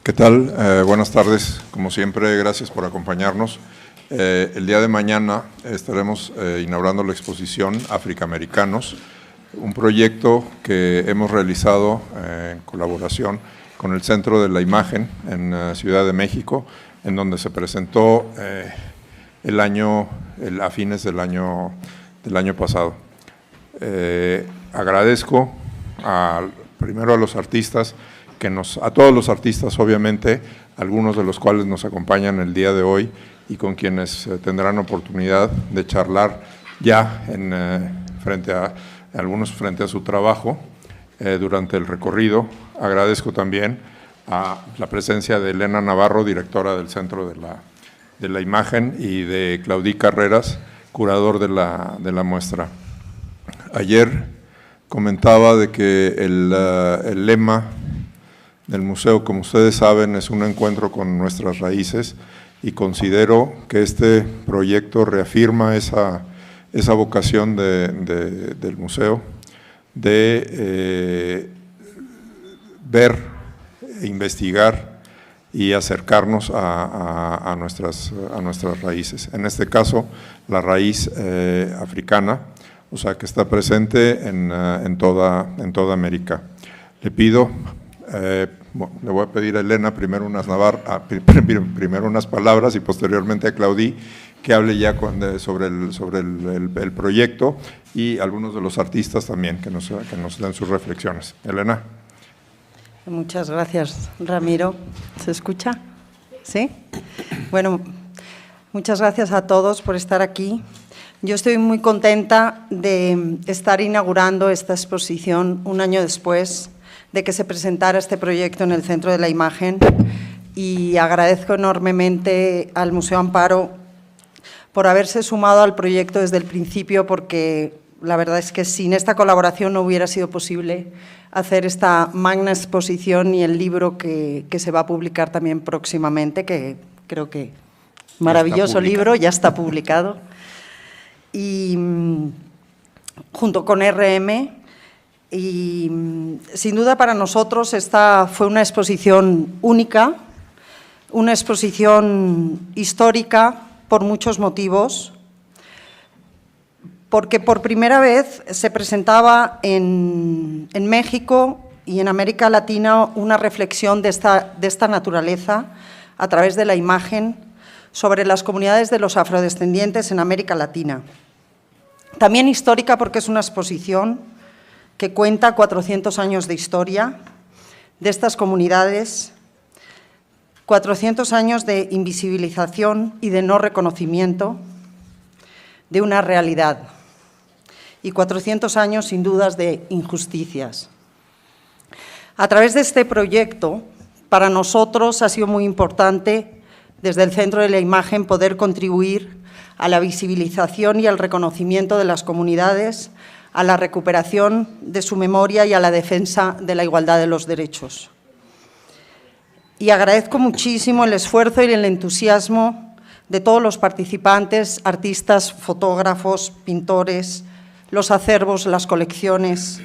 ¿Qué tal? Buenas tardes. Como siempre, gracias por acompañarnos. El día de mañana estaremos inaugurando la exposición Africaamericanos, un proyecto que hemos realizado en colaboración con el Centro de la Imagen en Ciudad de México, en donde se presentó a fines del año pasado. Agradezco primero a los artistas, a todos los artistas obviamente, algunos de los cuales nos acompañan el día de hoy y con quienes tendrán oportunidad de charlar ya algunos frente a su trabajo durante el recorrido. Agradezco también a la presencia de Elena Navarro, directora del Centro de la Imagen, y de Claudí Carreras, curador de la muestra. Ayer comentaba de que el lema del museo, como ustedes saben, es un encuentro con nuestras raíces, y considero que este proyecto reafirma esa vocación del museo de ver, investigar y acercarnos a nuestras raíces. En este caso, la raíz africana, o sea, que está presente en toda América. Le pido… le voy a pedir a Elena primero unas palabras y posteriormente a Claudí que hable ya sobre el proyecto, y algunos de los artistas también que nos den sus reflexiones. Elena. Muchas gracias, Ramiro. ¿Se escucha? ¿Sí? Bueno, muchas gracias a todos por estar aquí. Yo estoy muy contenta de estar inaugurando esta exposición un año después de que se presentara este proyecto en el Centro de la Imagen, y agradezco enormemente al Museo Amparo por haberse sumado al proyecto desde el principio, porque la verdad es que sin esta colaboración no hubiera sido posible hacer esta magna exposición y el libro que se va a publicar también próximamente, que creo que maravilloso libro, ya está publicado. Y junto con RM… Y sin duda para nosotros esta fue una exposición única, una exposición histórica por muchos motivos, porque por primera vez se presentaba en México y en América Latina una reflexión de esta naturaleza a través de la imagen sobre las comunidades de los afrodescendientes en América Latina. También histórica porque es una exposición que cuenta 400 años de historia de estas comunidades, 400 años de invisibilización y de no reconocimiento de una realidad, y 400 años sin dudas de injusticias. A través de este proyecto, para nosotros ha sido muy importante desde el Centro de la Imagen poder contribuir a la visibilización y al reconocimiento de las comunidades, a la recuperación de su memoria y a la defensa de la igualdad de los derechos. Y agradezco muchísimo el esfuerzo y el entusiasmo de todos los participantes, artistas, fotógrafos, pintores, los acervos, las colecciones,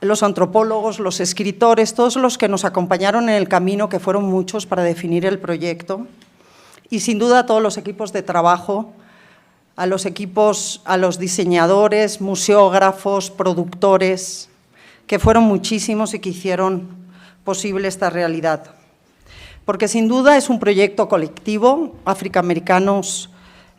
los antropólogos, los escritores, todos los que nos acompañaron en el camino, que fueron muchos para definir el proyecto, y sin duda a todos los equipos de trabajo, a los diseñadores, museógrafos, productores, que fueron muchísimos y que hicieron posible esta realidad. Porque sin duda es un proyecto colectivo. Africaamericanos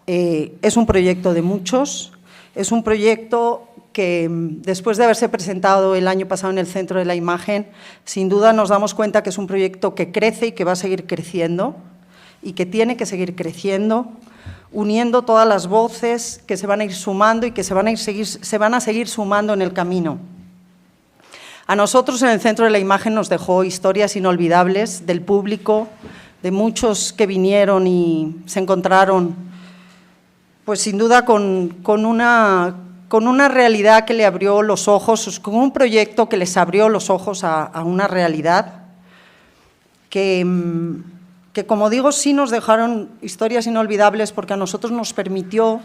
es un proyecto de muchos, es un proyecto que después de haberse presentado el año pasado en el Centro de la Imagen, sin duda nos damos cuenta que es un proyecto que crece y que va a seguir creciendo, y que tiene que seguir creciendo, uniendo todas las voces que se van a ir sumando y que se van a seguir sumando en el camino. A nosotros en el Centro de la Imagen nos dejó historias inolvidables del público, de muchos que vinieron y se encontraron, pues sin duda con una realidad que le abrió los ojos, con un proyecto que les abrió los ojos a una realidad que como digo, sí nos dejaron historias inolvidables, porque a nosotros nos permitió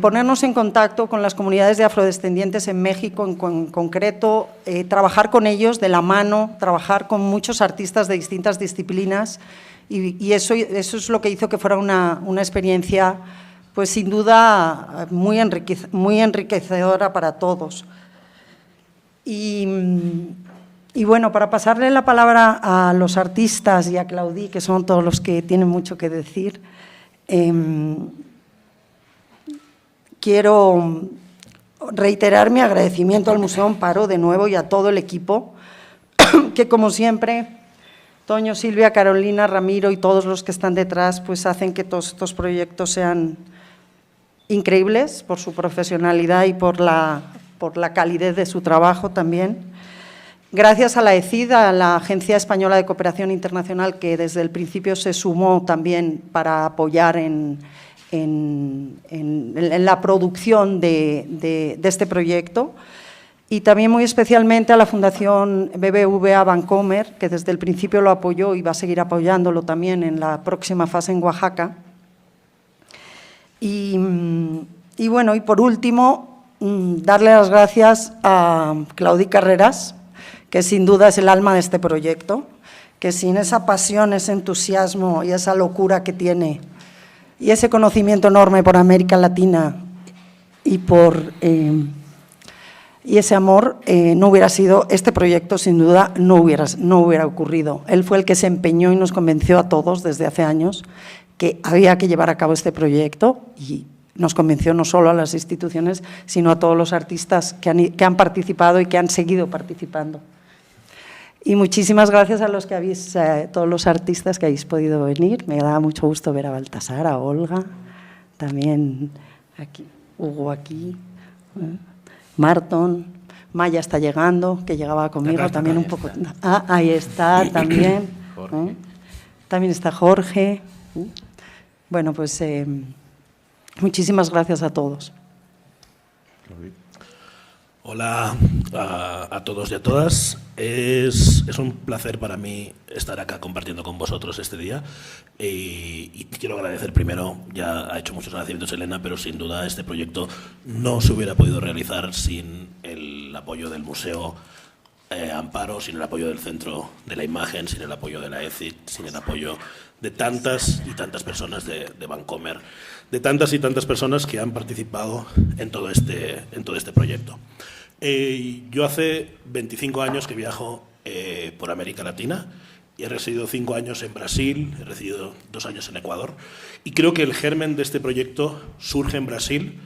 ponernos en contacto con las comunidades de afrodescendientes en México en concreto, trabajar con ellos de la mano, trabajar con muchos artistas de distintas disciplinas y eso es lo que hizo que fuera una experiencia, pues sin duda, muy enriquecedora para todos. Y bueno, para pasarle la palabra a los artistas y a Claudí, que son todos los que tienen mucho que decir, quiero reiterar mi agradecimiento al Museo Amparo de nuevo y a todo el equipo, que como siempre, Toño, Silvia, Carolina, Ramiro y todos los que están detrás, pues hacen que todos estos proyectos sean increíbles por su profesionalidad y por la calidez de su trabajo también. Gracias a la ECID, a la Agencia Española de Cooperación Internacional, que desde el principio se sumó también para apoyar en la producción de este proyecto, y también muy especialmente a la Fundación BBVA Bancomer, que desde el principio lo apoyó y va a seguir apoyándolo también en la próxima fase en Oaxaca. Y bueno, y por último, darle las gracias a Claudí Carreras, que sin duda es el alma de este proyecto, que sin esa pasión, ese entusiasmo y esa locura que tiene, y ese conocimiento enorme por América Latina y ese amor, no hubiera sido, este proyecto sin duda no hubiera ocurrido. Él fue el que se empeñó y nos convenció a todos desde hace años que había que llevar a cabo este proyecto, y nos convenció no solo a las instituciones, sino a todos los artistas que han participado y que han seguido participando. Y muchísimas gracias a los que todos los artistas que habéis podido venir. Me da mucho gusto ver a Baltasar, a Olga, también aquí, Hugo aquí, Marton, Maya está llegando, que llegaba conmigo también un poco. Ah, ahí está también. También está Jorge. Bueno, pues muchísimas gracias a todos. Hola a todos y a todas. Es un placer para mí estar acá compartiendo con vosotros este día y quiero agradecer primero, ya ha hecho muchos agradecimientos Elena, pero sin duda este proyecto no se hubiera podido realizar sin el apoyo del Museo Amparo, sin el apoyo del Centro de la Imagen, sin el apoyo de la ECID, sin el apoyo de tantas y tantas personas de Bancomer, de tantas y tantas personas que han participado en todo este proyecto. Yo hace 25 años que viajo por América Latina y he residido 5 años en Brasil, he residido 2 años en Ecuador, y creo que el germen de este proyecto surge en Brasil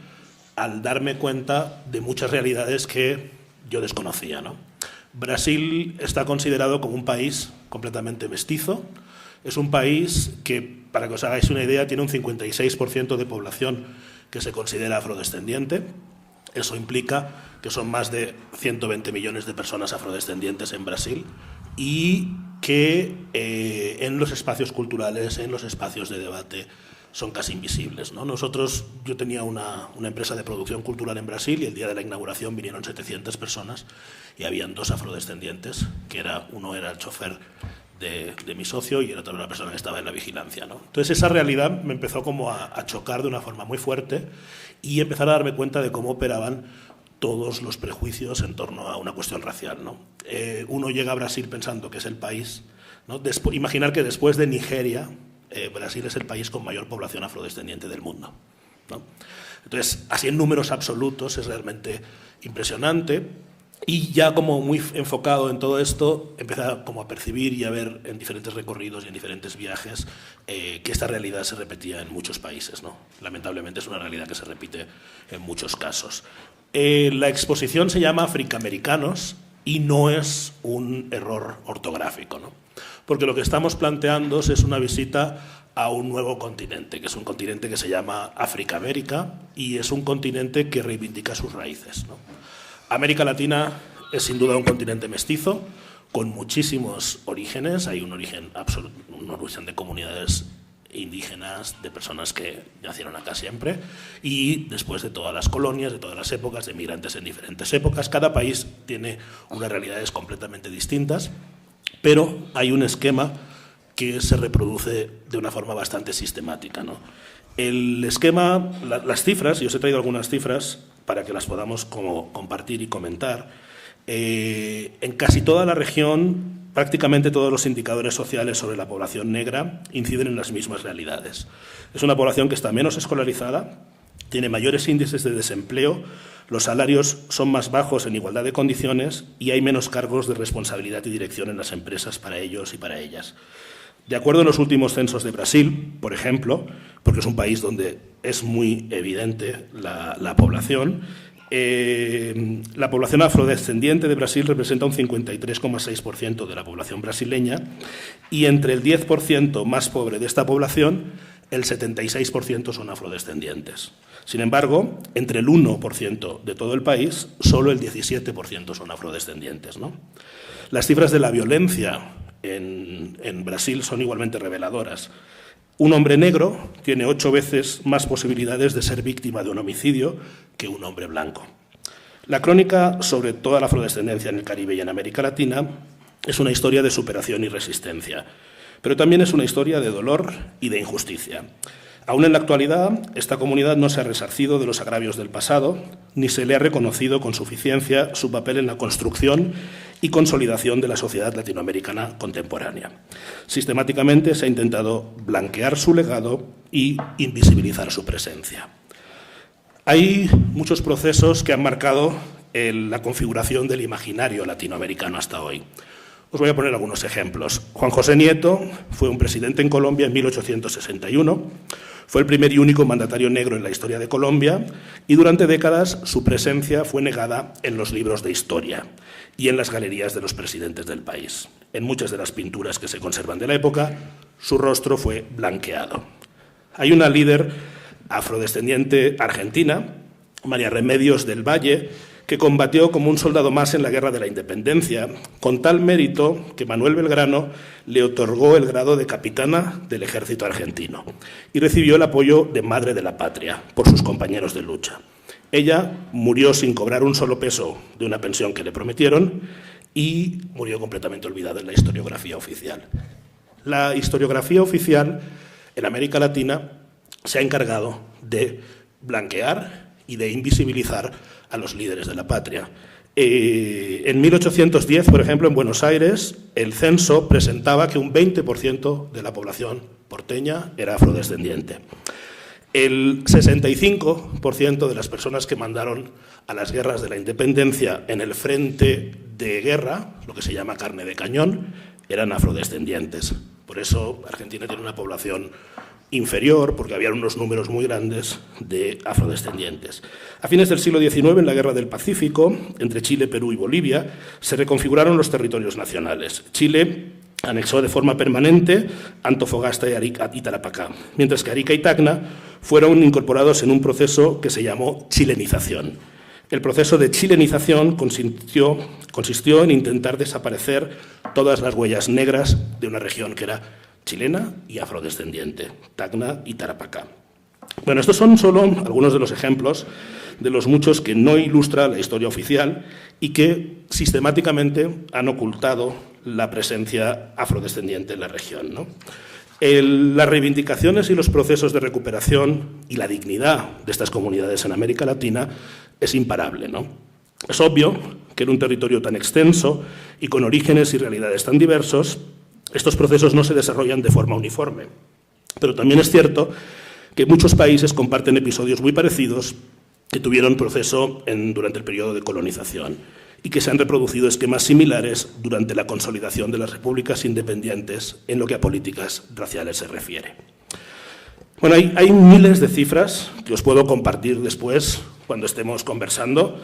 al darme cuenta de muchas realidades que yo desconocía, ¿no? Brasil está considerado como un país completamente mestizo. Es un país que, para que os hagáis una idea, tiene un 56% de población que se considera afrodescendiente. Eso implica que son más de 120 millones de personas afrodescendientes en Brasil y que en los espacios culturales, en los espacios de debate, son casi invisibles, ¿no? Yo tenía una empresa de producción cultural en Brasil y el día de la inauguración vinieron 700 personas y habían 2 afrodescendientes, uno era el chofer de mi socio y era otra una persona que estaba en la vigilancia, ¿no? Entonces esa realidad me empezó como a chocar de una forma muy fuerte y empezar a darme cuenta de cómo operaban todos los prejuicios en torno a una cuestión racial, ¿no? Uno llega a Brasil pensando que es el país, ¿no? Imaginar que después de Nigeria, Brasil es el país con mayor población afrodescendiente del mundo, ¿no? Entonces, así en números absolutos es realmente impresionante. Y ya como muy enfocado en todo esto, empecé como a percibir y a ver en diferentes recorridos y en diferentes viajes que esta realidad se repetía en muchos países, ¿no? Lamentablemente es una realidad que se repite en muchos casos. La exposición se llama Africaamericanos y no es un error ortográfico, ¿no? Porque lo que estamos planteando es una visita a un nuevo continente, que es un continente que se llama África-América y es un continente que reivindica sus raíces, ¿no? América Latina es sin duda un continente mestizo, con muchísimos orígenes. Hay un origen de comunidades indígenas, de personas que nacieron acá siempre, y después de todas las colonias, de todas las épocas, de migrantes en diferentes épocas. Cada país tiene unas realidades completamente distintas, pero hay un esquema que se reproduce de una forma bastante sistemática, ¿no? El esquema, las cifras, y os he traído algunas cifras para que las podamos compartir y comentar. En casi toda la región, prácticamente todos los indicadores sociales sobre la población negra inciden en las mismas realidades. Es una población que está menos escolarizada, tiene mayores índices de desempleo, los salarios son más bajos en igualdad de condiciones y hay menos cargos de responsabilidad y dirección en las empresas para ellos y para ellas. De acuerdo en los últimos censos de Brasil, por ejemplo, porque es un país donde es muy evidente la población afrodescendiente de Brasil representa un 53,6% de la población brasileña y entre el 10% más pobre de esta población, el 76% son afrodescendientes. Sin embargo, entre el 1% de todo el país, solo el 17% son afrodescendientes, ¿no? Las cifras de la violencia en Brasil son igualmente reveladoras. Un hombre negro tiene 8 veces más posibilidades de ser víctima de un homicidio que un hombre blanco. La crónica sobre toda la afrodescendencia en el Caribe y en América Latina es una historia de superación y resistencia, pero también es una historia de dolor y de injusticia. Aún en la actualidad, esta comunidad no se ha resarcido de los agravios del pasado, ni se le ha reconocido con suficiencia su papel en la construcción y consolidación de la sociedad latinoamericana contemporánea. Sistemáticamente se ha intentado blanquear su legado y invisibilizar su presencia. Hay muchos procesos que han marcado la configuración del imaginario latinoamericano hasta hoy. Os voy a poner algunos ejemplos. Juan José Nieto fue un presidente en Colombia en 1861, fue el primer y único mandatario negro en la historia de Colombia y durante décadas su presencia fue negada en los libros de historia y en las galerías de los presidentes del país. En muchas de las pinturas que se conservan de la época, su rostro fue blanqueado. Hay una líder afrodescendiente argentina, María Remedios del Valle, que combatió como un soldado más en la Guerra de la Independencia, con tal mérito que Manuel Belgrano le otorgó el grado de capitana del ejército argentino y recibió el apoyo de Madre de la Patria por sus compañeros de lucha. Ella murió sin cobrar un solo peso de una pensión que le prometieron y murió completamente olvidada en la historiografía oficial. La historiografía oficial en América Latina se ha encargado de blanquear y de invisibilizar a los líderes de la patria. En 1810, por ejemplo, en Buenos Aires, el censo presentaba que un 20% de la población porteña era afrodescendiente. El 65% de las personas que mandaron a las guerras de la independencia en el frente de guerra, lo que se llama carne de cañón, eran afrodescendientes. Por eso Argentina tiene una población inferior, porque había unos números muy grandes de afrodescendientes. A fines del siglo XIX, en la Guerra del Pacífico, entre Chile, Perú y Bolivia, se reconfiguraron los territorios nacionales. Chile anexó de forma permanente Antofagasta y Tarapacá, mientras que Arica y Tacna fueron incorporados en un proceso que se llamó chilenización. El proceso de chilenización consistió en intentar desaparecer todas las huellas negras de una región que era chilena y afrodescendiente, Tacna y Tarapacá. Bueno, estos son solo algunos de los ejemplos de los muchos que no ilustra la historia oficial y que sistemáticamente han ocultado la presencia afrodescendiente en la región, ¿no? Las reivindicaciones y los procesos de recuperación y la dignidad de estas comunidades en América Latina es imparable, ¿no? Es obvio que en un territorio tan extenso y con orígenes y realidades tan diversos, estos procesos no se desarrollan de forma uniforme. Pero también es cierto que muchos países comparten episodios muy parecidos que tuvieron proceso durante el periodo de colonización y que se han reproducido esquemas similares durante la consolidación de las repúblicas independientes en lo que a políticas raciales se refiere. Bueno, hay miles de cifras que os puedo compartir después cuando estemos conversando.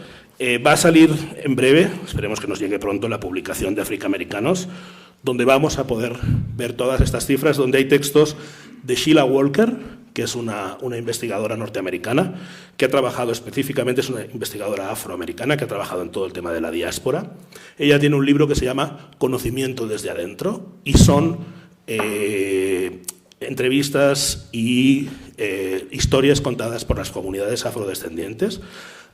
Va a salir en breve, esperemos que nos llegue pronto, la publicación de Africaamericanos, donde vamos a poder ver todas estas cifras, donde hay textos de Sheila Walker, que es una investigadora norteamericana, que ha trabajado específicamente, es una investigadora afroamericana, que ha trabajado en todo el tema de la diáspora. Ella tiene un libro que se llama Conocimiento desde adentro, y son entrevistas y historias contadas por las comunidades afrodescendientes.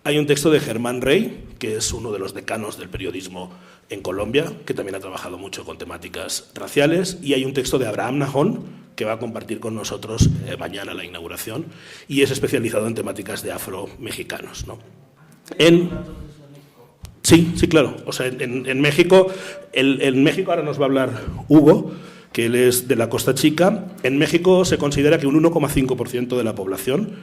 Hay un texto de Germán Rey, que es uno de los decanos del periodismo en Colombia, que también ha trabajado mucho con temáticas raciales, y hay un texto de Abraham Nahon, que va a compartir con nosotros mañana la inauguración, y es especializado en temáticas de afro-mexicanos, ¿no? Sí, claro. O sea, en México, en México ahora nos va a hablar Hugo, que él es de la Costa Chica. En México se considera que un 1,5% de la población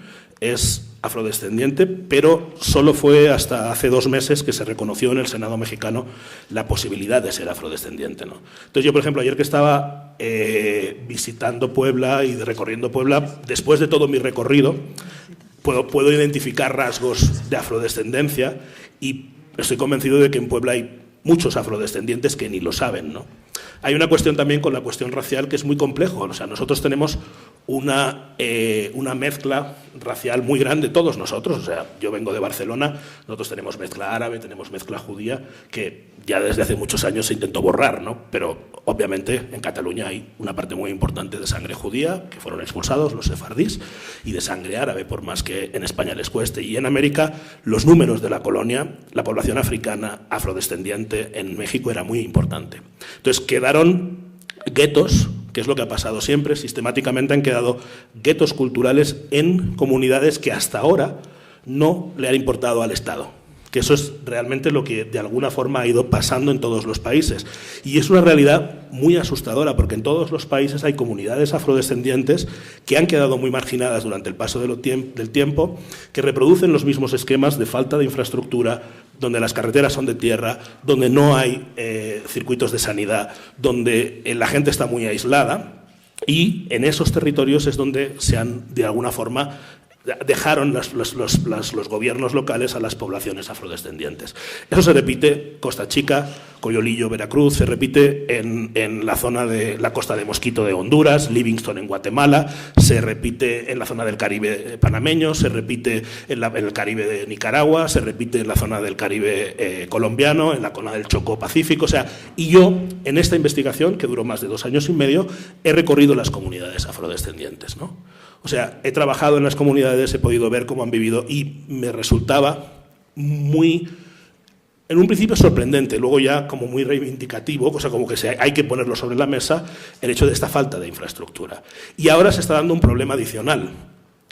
es afrodescendiente, pero solo fue hasta hace 2 meses que se reconoció en el Senado mexicano la posibilidad de ser afrodescendiente, ¿no? Entonces yo, por ejemplo, ayer que estaba visitando Puebla y recorriendo Puebla, después de todo mi recorrido, puedo identificar rasgos de afrodescendencia, y estoy convencido de que en Puebla hay muchos afrodescendientes que ni lo saben, ¿no? Hay una cuestión también con la cuestión racial que es muy complejo. O sea, nosotros tenemos una mezcla racial muy grande, todos nosotros. O sea, yo vengo de Barcelona, nosotros tenemos mezcla árabe, tenemos mezcla judía, que ya desde hace muchos años se intentó borrar, ¿no? Pero obviamente en Cataluña hay una parte muy importante de sangre judía, que fueron expulsados los sefardís, y de sangre árabe, por más que en España les cueste. Y en América, los números de la colonia, la población africana afrodescendiente en México era muy importante. Entonces quedaron guetos, que es lo que ha pasado siempre, sistemáticamente han quedado guetos culturales en comunidades que hasta ahora no le han importado al Estado, que eso es realmente lo que de alguna forma ha ido pasando en todos los países. Y es una realidad muy asustadora, porque en todos los países hay comunidades afrodescendientes que han quedado muy marginadas durante el paso del tiempo, que reproducen los mismos esquemas de falta de infraestructura, donde las carreteras son de tierra, donde no hay circuitos de sanidad, donde la gente está muy aislada, y en esos territorios es donde se han, de alguna forma, dejaron los gobiernos locales a las poblaciones afrodescendientes. Eso se repite Costa Chica, Coyolillo, Veracruz, se repite en la zona de la Costa de Mosquito de Honduras, Livingston en Guatemala, se repite en la zona del Caribe panameño, se repite en el Caribe de Nicaragua, se repite en la zona del Caribe colombiano, en la zona del Chocó Pacífico. O sea, y yo, en esta investigación, que duró más de 2 años y medio, he recorrido las comunidades afrodescendientes, ¿no? O sea, he trabajado en las comunidades, he podido ver cómo han vivido, y me resultaba muy, en un principio sorprendente, luego ya como muy reivindicativo, cosa como que hay que ponerlo sobre la mesa, el hecho de esta falta de infraestructura. Y ahora se está dando un problema adicional,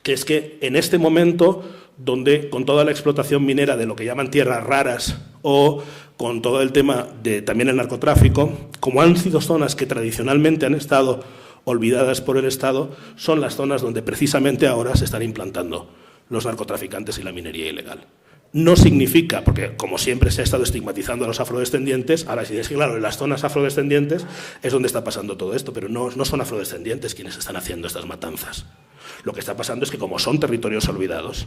que es que en este momento, donde con toda la explotación minera de lo que llaman tierras raras, o con todo el tema de también el narcotráfico, como han sido zonas que tradicionalmente han estado olvidadas por el Estado, son las zonas donde precisamente ahora se están implantando los narcotraficantes y la minería ilegal. No significa, porque como siempre se ha estado estigmatizando a los afrodescendientes, ahora sí es que claro, en las zonas afrodescendientes es donde está pasando todo esto, pero no son afrodescendientes quienes están haciendo estas matanzas. Lo que está pasando es que como son territorios olvidados,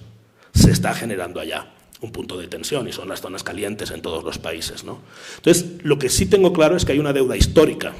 se está generando allá un punto de tensión, y son las zonas calientes en todos los países, ¿no? Entonces, lo que sí tengo claro es que hay una deuda histórica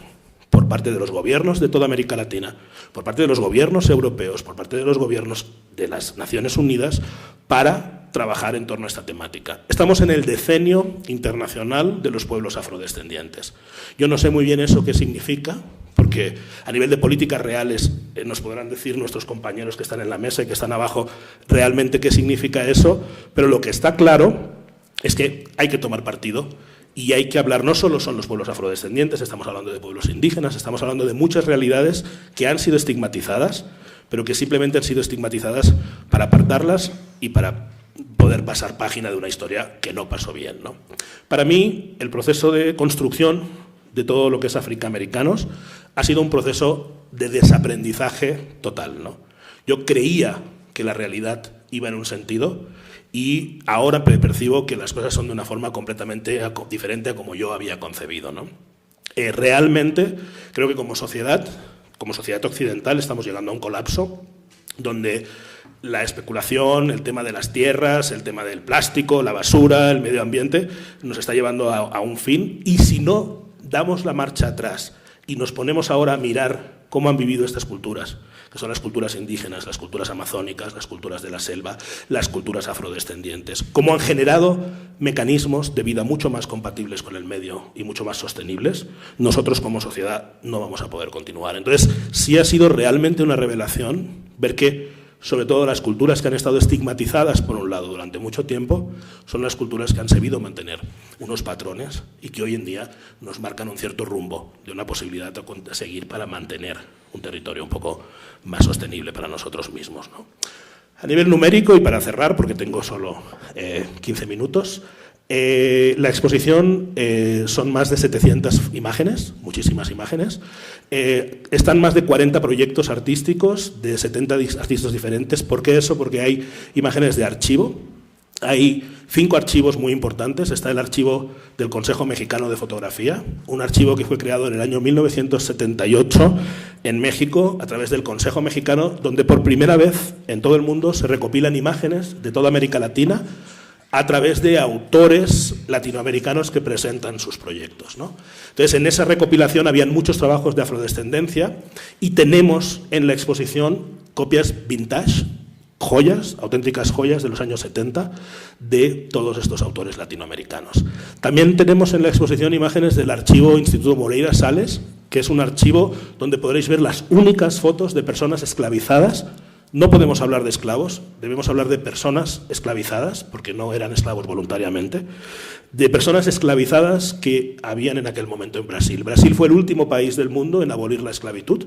por parte de los gobiernos de toda América Latina, por parte de los gobiernos europeos, por parte de los gobiernos de las Naciones Unidas, para trabajar en torno a esta temática. Estamos en el decenio internacional de los pueblos afrodescendientes. Yo no sé muy bien eso qué significa, porque a nivel de políticas reales nos podrán decir nuestros compañeros que están en la mesa y que están abajo realmente qué significa eso, pero lo que está claro es que hay que tomar partido. Y hay que hablar, no solo son los pueblos afrodescendientes, estamos hablando de pueblos indígenas, estamos hablando de muchas realidades que han sido estigmatizadas, pero que simplemente han sido estigmatizadas para apartarlas y para poder pasar página de una historia que no pasó bien, ¿no? Para mí, el proceso de construcción de todo lo que es afroamericanos ha sido un proceso de desaprendizaje total, ¿no? Yo creía que la realidad iba en un sentido, y ahora percibo que las cosas son de una forma completamente diferente a como yo había concebido, ¿no? Realmente creo que como sociedad occidental estamos llegando a un colapso donde la especulación, el tema de las tierras, el tema del plástico, la basura, el medio ambiente, nos está llevando a un fin, y si no damos la marcha atrás y nos ponemos ahora a mirar cómo han vivido estas culturas, que son las culturas indígenas, las culturas amazónicas, las culturas de la selva, las culturas afrodescendientes, cómo han generado mecanismos de vida mucho más compatibles con el medio y mucho más sostenibles, nosotros como sociedad no vamos a poder continuar. Entonces, sí ha sido realmente una revelación ver que sobre todo las culturas que han estado estigmatizadas, por un lado, durante mucho tiempo, son las culturas que han sabido mantener unos patrones y que hoy en día nos marcan un cierto rumbo de una posibilidad de seguir para mantener un territorio un poco más sostenible para nosotros mismos, ¿no? A nivel numérico, y para cerrar, porque tengo solo 15 minutos, la exposición son más de 700 imágenes, muchísimas imágenes. Están más de 40 proyectos artísticos de 70 artistas diferentes. ¿Por qué eso? Porque hay imágenes de archivo. Hay 5 archivos muy importantes. Está el archivo del Consejo Mexicano de Fotografía, un archivo que fue creado en el año 1978 en México a través del Consejo Mexicano, donde por primera vez en todo el mundo se recopilan imágenes de toda América Latina a través de autores latinoamericanos que presentan sus proyectos, ¿no? Entonces, en esa recopilación habían muchos trabajos de afrodescendencia y tenemos en la exposición copias vintage, joyas, auténticas joyas de los años 70 de todos estos autores latinoamericanos. También tenemos en la exposición imágenes del archivo Instituto Moreira Sales, que es un archivo donde podréis ver las únicas fotos de personas esclavizadas. No podemos hablar de esclavos, debemos hablar de personas esclavizadas, porque no eran esclavos voluntariamente, de personas esclavizadas que habían en aquel momento en Brasil. Brasil fue el último país del mundo en abolir la esclavitud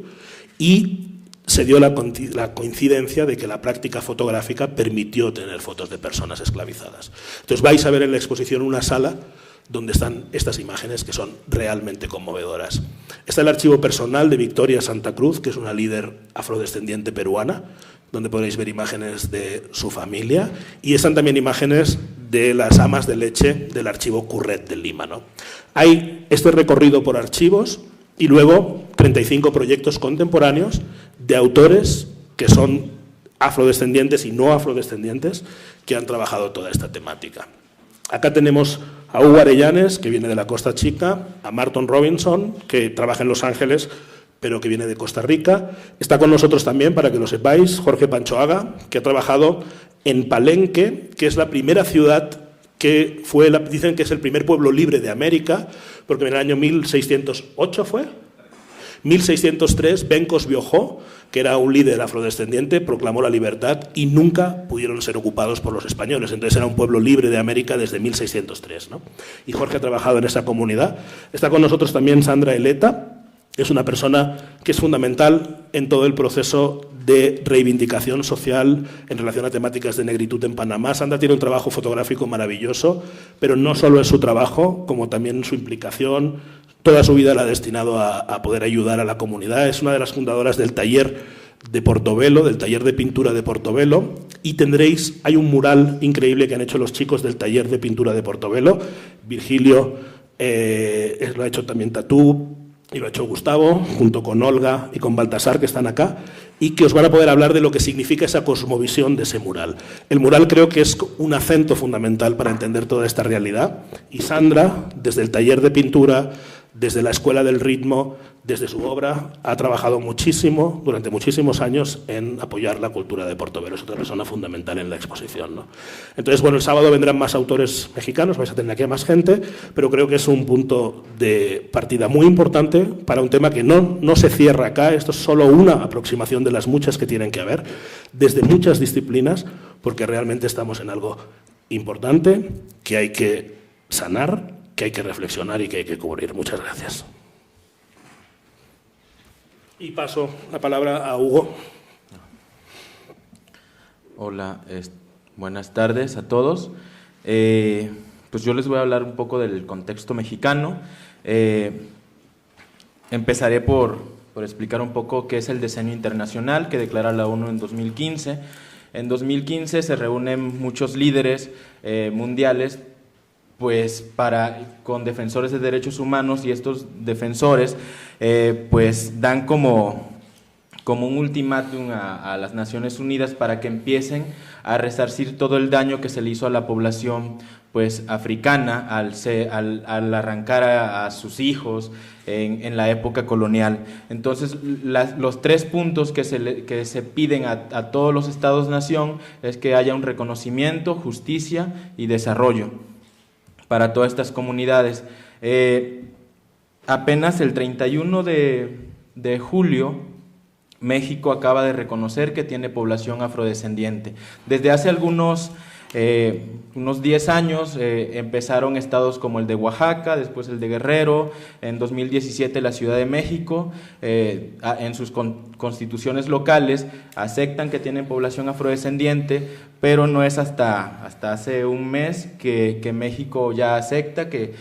y se dio la coincidencia de que la práctica fotográfica permitió tener fotos de personas esclavizadas. Entonces vais a ver en la exposición una sala donde están estas imágenes que son realmente conmovedoras. Está el archivo personal de Victoria Santa Cruz, que es una líder afrodescendiente peruana, donde podréis ver imágenes de su familia, y están también imágenes de las amas de leche del archivo Curret de Lima, ¿no? Hay este recorrido por archivos y luego 35 proyectos contemporáneos de autores que son afrodescendientes y no afrodescendientes que han trabajado toda esta temática. Acá tenemos a Hugo Arellanes, que viene de la Costa Chica, a Marton Robinson, que trabaja en Los Ángeles, pero que viene de Costa Rica. Está con nosotros también, para que lo sepáis, Jorge Panchoaga, que ha trabajado en Palenque, que es la primera ciudad que fue, dicen que es el primer pueblo libre de América, porque en el año 1608 fue. 1603, Bencos Biojó, que era un líder afrodescendiente, proclamó la libertad y nunca pudieron ser ocupados por los españoles. Entonces era un pueblo libre de América desde 1603, ¿no? Y Jorge ha trabajado en esa comunidad. Está con nosotros también Sandra Eleta, es una persona que es fundamental en todo el proceso de reivindicación social en relación a temáticas de negritud en Panamá. Sandra tiene un trabajo fotográfico maravilloso, pero no solo es su trabajo, como también su implicación. Toda su vida la ha destinado a poder ayudar a la comunidad. Es una de las fundadoras del taller de Portobelo, del taller de pintura de Portobelo, y hay un mural increíble que han hecho los chicos del taller de pintura de Portobelo. Virgilio lo ha hecho también Tatú, y lo ha hecho Gustavo, junto con Olga y con Baltasar, que están acá, y que os van a poder hablar de lo que significa esa cosmovisión de ese mural. El mural creo que es un acento fundamental para entender toda esta realidad, y Sandra, desde el taller de pintura, desde la Escuela del Ritmo, desde su obra, ha trabajado muchísimo, durante muchísimos años, en apoyar la cultura de Portobelo. Es otra persona fundamental en la exposición, ¿no? Entonces, bueno, el sábado vendrán más autores mexicanos, vais a tener aquí a más gente, pero creo que es un punto de partida muy importante para un tema que no se cierra acá. Esto es solo una aproximación de las muchas que tienen que haber, desde muchas disciplinas, porque realmente estamos en algo importante que hay que sanar, que hay que reflexionar y que hay que cubrir. Muchas gracias. Y paso la palabra a Hugo. Hola, buenas tardes a todos. Pues yo les voy a hablar un poco del contexto mexicano. Empezaré por explicar un poco qué es el Decenio Internacional que declara la ONU en 2015. En 2015 se reúnen muchos líderes mundiales pues con defensores de derechos humanos, y estos defensores pues dan como un ultimátum a las Naciones Unidas para que empiecen a resarcir todo el daño que se le hizo a la población pues africana al arrancar a sus hijos en la época colonial. Entonces los 3 puntos que se piden a todos los estados-nación es que haya un reconocimiento, justicia y desarrollo para todas estas comunidades. Apenas el 31 de julio México acaba de reconocer que tiene población afrodescendiente. Desde hace unos 10 años empezaron estados como el de Oaxaca, después el de Guerrero, en 2017 la Ciudad de México, en sus constituciones locales aceptan que tienen población afrodescendiente, pero no es hasta hace un mes que México ya acepta que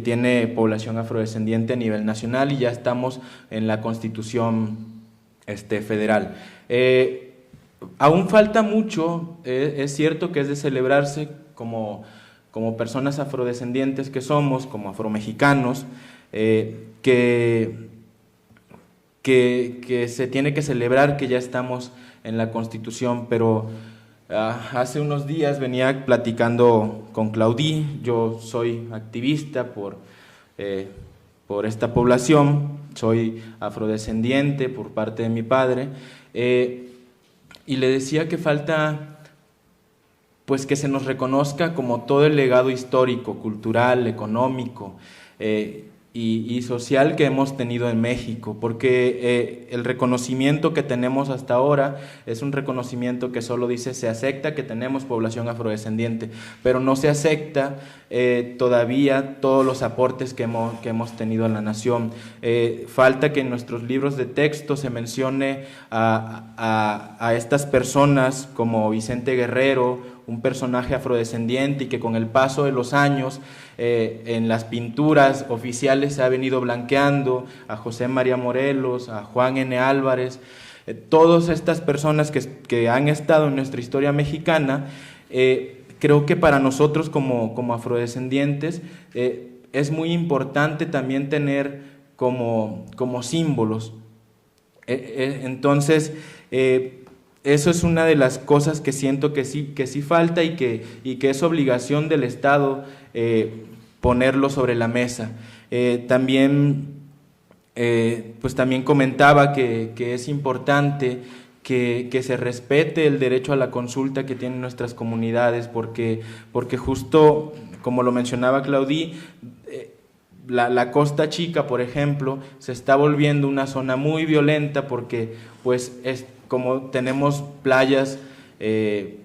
tiene población afrodescendiente a nivel nacional y ya estamos en la Constitución federal. Aún falta mucho, es cierto que es de celebrarse como personas afrodescendientes que somos, como afromexicanos, que se tiene que celebrar que ya estamos en la Constitución, pero hace unos días venía platicando con Claudí. Yo soy activista por esta población, soy afrodescendiente por parte de mi padre, y le decía que falta pues que se nos reconozca como todo el legado histórico, cultural, económico y social que hemos tenido en México, porque el reconocimiento que tenemos hasta ahora es un reconocimiento que solo dice se acepta que tenemos población afrodescendiente, pero no se acepta todavía todos los aportes que hemos tenido a la nación. Falta que en nuestros libros de texto se mencione a estas personas como Vicente Guerrero, un personaje afrodescendiente y que con el paso de los años en las pinturas oficiales se ha venido blanqueando, a José María Morelos, a Juan N. Álvarez, todas estas personas que han estado en nuestra historia mexicana. Creo que para nosotros como afrodescendientes es muy importante también tener como símbolos. Entonces, eso es una de las cosas que siento que sí falta y que es obligación del Estado ponerlo sobre la mesa. También comentaba que es importante que se respete el derecho a la consulta que tienen nuestras comunidades, porque justo, como lo mencionaba Claudí, la Costa Chica, por ejemplo, se está volviendo una zona muy violenta porque como tenemos playas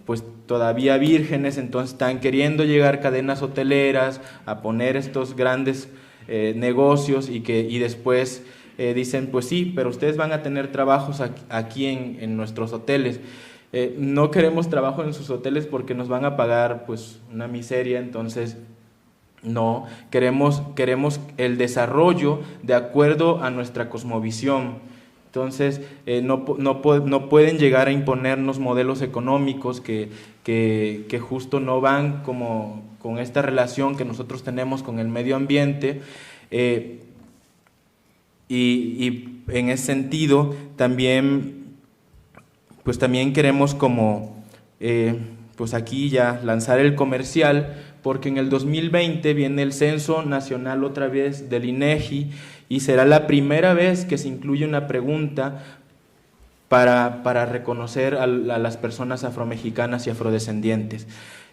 pues todavía vírgenes, entonces están queriendo llegar cadenas hoteleras a poner estos grandes negocios y después dicen, pues sí, pero ustedes van a tener trabajos aquí en nuestros hoteles. No queremos trabajo en sus hoteles porque nos van a pagar pues una miseria, entonces no, queremos el desarrollo de acuerdo a nuestra cosmovisión. Entonces, no pueden llegar a imponernos modelos económicos que justo no van con esta relación que nosotros tenemos con el medio ambiente. Y en ese sentido, también queremos pues aquí ya lanzar el comercial, porque en el 2020 viene el Censo Nacional otra vez del INEGI, y será la primera vez que se incluye una pregunta para reconocer a las personas afromexicanas y afrodescendientes.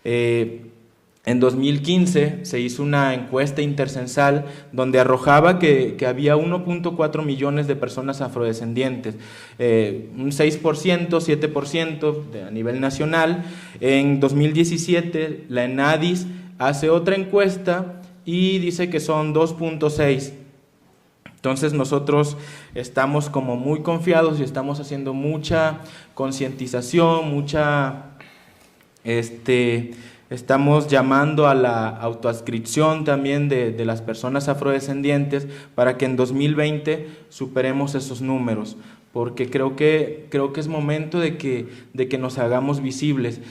En 2015 se hizo una encuesta intercensal donde arrojaba que había 1.4 millones de personas afrodescendientes, un 6%, 7% a nivel nacional. En 2017 la ENADIS hace otra encuesta y dice que son 2.6. Entonces nosotros estamos como muy confiados y estamos haciendo mucha concientización, estamos llamando a la autoadscripción también de las personas afrodescendientes para que en 2020 superemos esos números, porque creo que es momento de que nos hagamos visibles.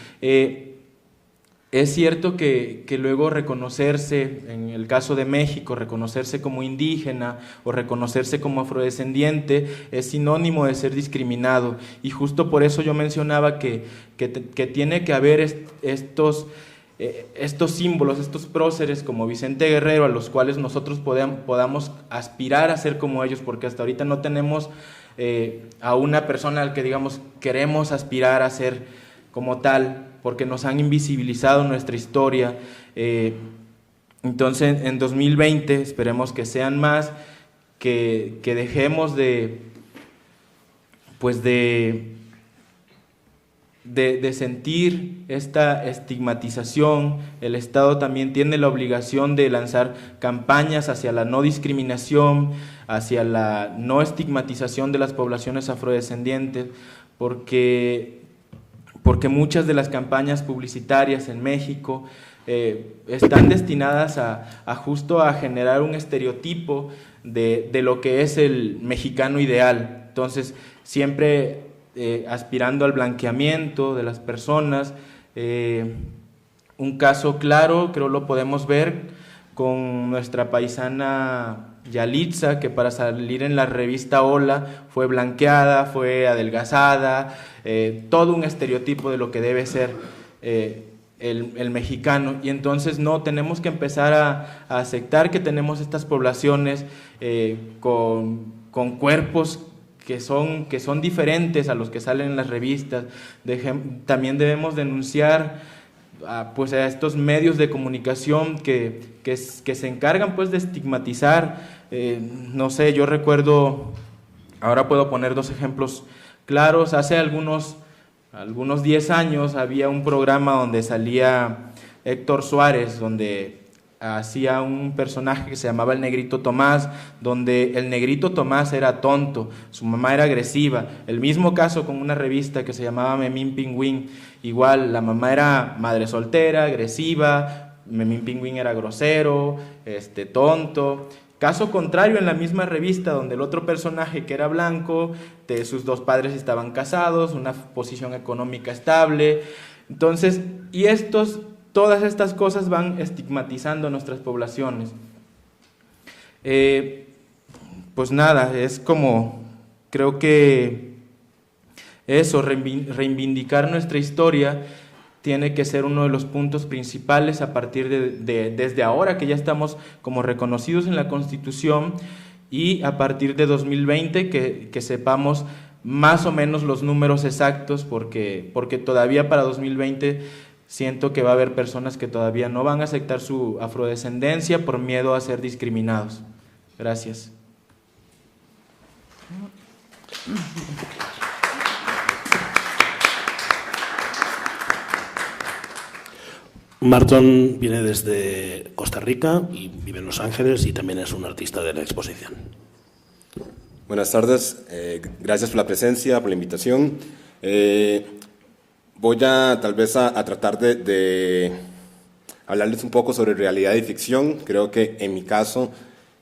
Es cierto que luego reconocerse, en el caso de México, reconocerse como indígena o reconocerse como afrodescendiente es sinónimo de ser discriminado, y justo por eso yo mencionaba que tiene que haber estos símbolos, estos próceres como Vicente Guerrero, a los cuales nosotros podamos aspirar a ser como ellos, porque hasta ahorita no tenemos a una persona al que digamos queremos aspirar a ser como tal, porque nos han invisibilizado nuestra historia. Entonces en 2020 esperemos que sean más, que dejemos de pues de sentir esta estigmatización. El Estado también tiene la obligación de lanzar campañas hacia la no discriminación, hacia la no estigmatización de las poblaciones afrodescendientes, porque muchas de las campañas publicitarias en México están destinadas a justo a generar un estereotipo de lo que es el mexicano ideal. Entonces, siempre aspirando al blanqueamiento de las personas. Un caso claro, creo lo podemos ver con nuestra paisana Yalitza, que para salir en la revista Hola fue blanqueada, fue adelgazada, todo un estereotipo de lo que debe ser el mexicano. Y entonces no, tenemos que empezar a aceptar que tenemos estas poblaciones con cuerpos que son diferentes a los que salen en las revistas. También debemos denunciar pues a estos medios de comunicación que se encargan pues de estigmatizar. No sé, yo recuerdo, ahora puedo poner dos ejemplos claros. Hace algunos 10 años había un programa donde salía Héctor Suárez, donde hacía un personaje que se llamaba el Negrito Tomás, donde el Negrito Tomás era tonto, su mamá era agresiva. El mismo caso con una revista que se llamaba Memín Pingüín, igual la mamá era madre soltera, agresiva, Memín Pingüín era grosero, tonto. Caso contrario en la misma revista, donde el otro personaje, que era blanco, sus dos padres estaban casados, una posición económica estable. Entonces, todas estas cosas van estigmatizando a nuestras poblaciones. Pues nada, es como, creo que eso, reivindicar nuestra historia tiene que ser uno de los puntos principales a partir desde ahora que ya estamos como reconocidos en la Constitución, y a partir de 2020 que sepamos más o menos los números exactos, porque todavía para 2020 siento que va a haber personas que todavía no van a aceptar su afrodescendencia por miedo a ser discriminados. Gracias. Marton viene desde Costa Rica y vive en Los Ángeles y también es un artista de la exposición. Buenas tardes, gracias por la presencia, por la invitación. Voy tal vez a tratar de hablarles un poco sobre realidad y ficción. Creo que en mi caso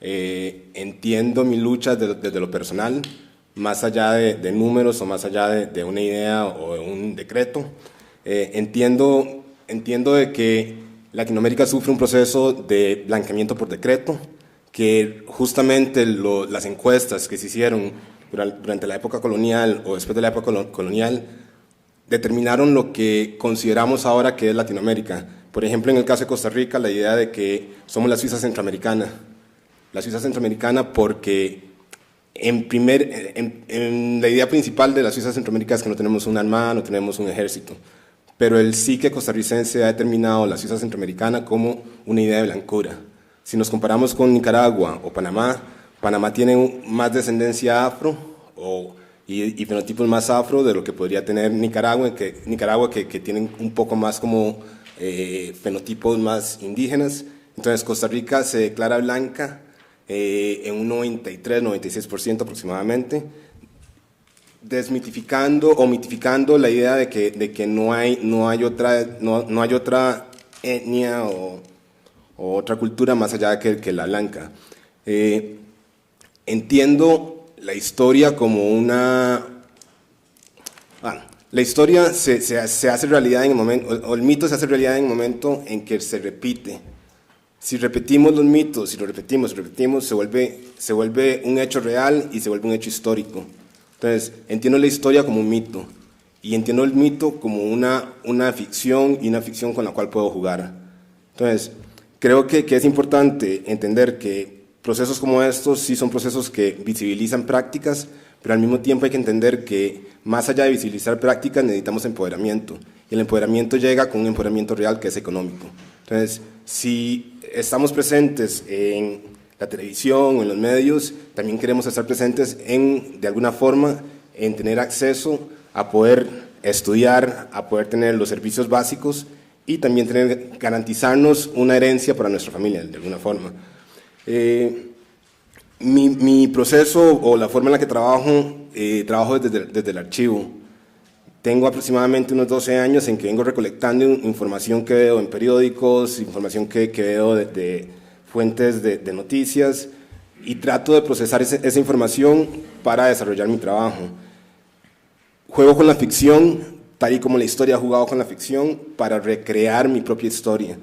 entiendo mi lucha desde lo personal, más allá de números o más allá de una idea o de un decreto. Entiendo de que Latinoamérica sufre un proceso de blanqueamiento por decreto, que justamente las encuestas que se hicieron durante la época colonial o después de la época colonial determinaron lo que consideramos ahora que es Latinoamérica. Por ejemplo, en el caso de Costa Rica, la idea de que somos la Suiza centroamericana. La Suiza centroamericana porque la idea principal de la Suiza centroamericana es que no tenemos una armada, no tenemos un ejército. Pero el psique costarricense ha determinado la Suiza centroamericana como una idea de blancura. Si nos comparamos con Nicaragua o Panamá, Panamá tiene más descendencia afro y fenotipos más afro de lo que podría tener Nicaragua, que tienen un poco más como fenotipos más indígenas. Entonces Costa Rica se declara blanca en un 93-96% aproximadamente, desmitificando o mitificando la idea de que no hay otra etnia o otra cultura más allá que la blanca. Entiendo la historia como una... la historia se hace realidad en el momento, o el mito se hace realidad en el momento en que se repite. Si repetimos los mitos, si lo repetimos, se vuelve un hecho real y se vuelve un hecho histórico. Entonces, entiendo la historia como un mito, y entiendo el mito como una ficción, y una ficción con la cual puedo jugar. Entonces, creo que es importante entender que procesos como estos sí son procesos que visibilizan prácticas, pero al mismo tiempo hay que entender que más allá de visibilizar prácticas necesitamos empoderamiento, y el empoderamiento llega con un empoderamiento real que es económico. Entonces, si estamos presentes en la televisión o en los medios, también queremos estar presentes de alguna forma en tener acceso a poder estudiar, a poder tener los servicios básicos y también garantizarnos una herencia para nuestra familia, de alguna forma. Mi proceso o la forma en la que trabajo desde el archivo. Tengo aproximadamente unos 12 años en que vengo recolectando información que veo en periódicos, información que veo de fuentes de noticias, y trato de procesar esa información para desarrollar mi trabajo. Juego con la ficción, tal y como la historia ha jugado con la ficción, para recrear mi propia historia.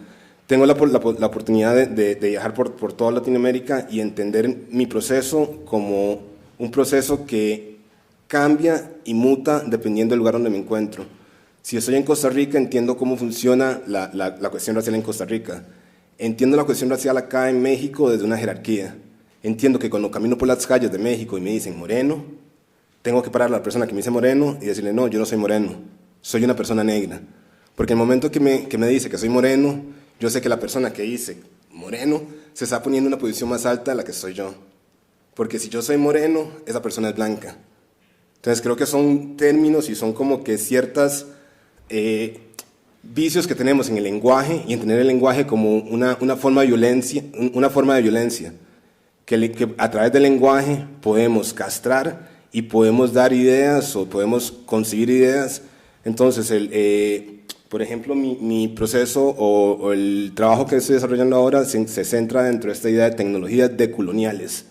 Tengo la oportunidad de viajar por toda Latinoamérica y entender mi proceso como un proceso que cambia y muta dependiendo del lugar donde me encuentro. Si estoy en Costa Rica, entiendo cómo funciona la cuestión racial en Costa Rica. Entiendo la cuestión racial acá en México desde una jerarquía. Entiendo que cuando camino por las calles de México y me dicen moreno, tengo que parar a la persona que me dice moreno y decirle, no, yo no soy moreno, soy una persona negra. Porque el momento que me dice que soy moreno, yo sé que la persona que dice moreno se está poniendo en una posición más alta de la que soy yo. Porque si yo soy moreno, esa persona es blanca. Entonces creo que son términos y son como que ciertas vicios que tenemos en el lenguaje, y entender el lenguaje como una forma de violencia, que a través del lenguaje podemos castrar y podemos dar ideas o podemos concebir ideas. Entonces, por ejemplo, mi proceso o el trabajo que estoy desarrollando ahora se centra dentro de esta idea de tecnologías decoloniales.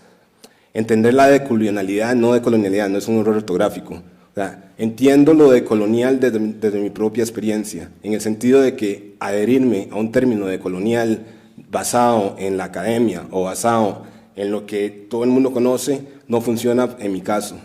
Entender la decolonialidad, no decolonialidad, no es un error ortográfico. O sea, entiendo lo decolonial desde mi propia experiencia, en el sentido de que adherirme a un término decolonial basado en la academia o basado en lo que todo el mundo conoce no funciona en mi caso,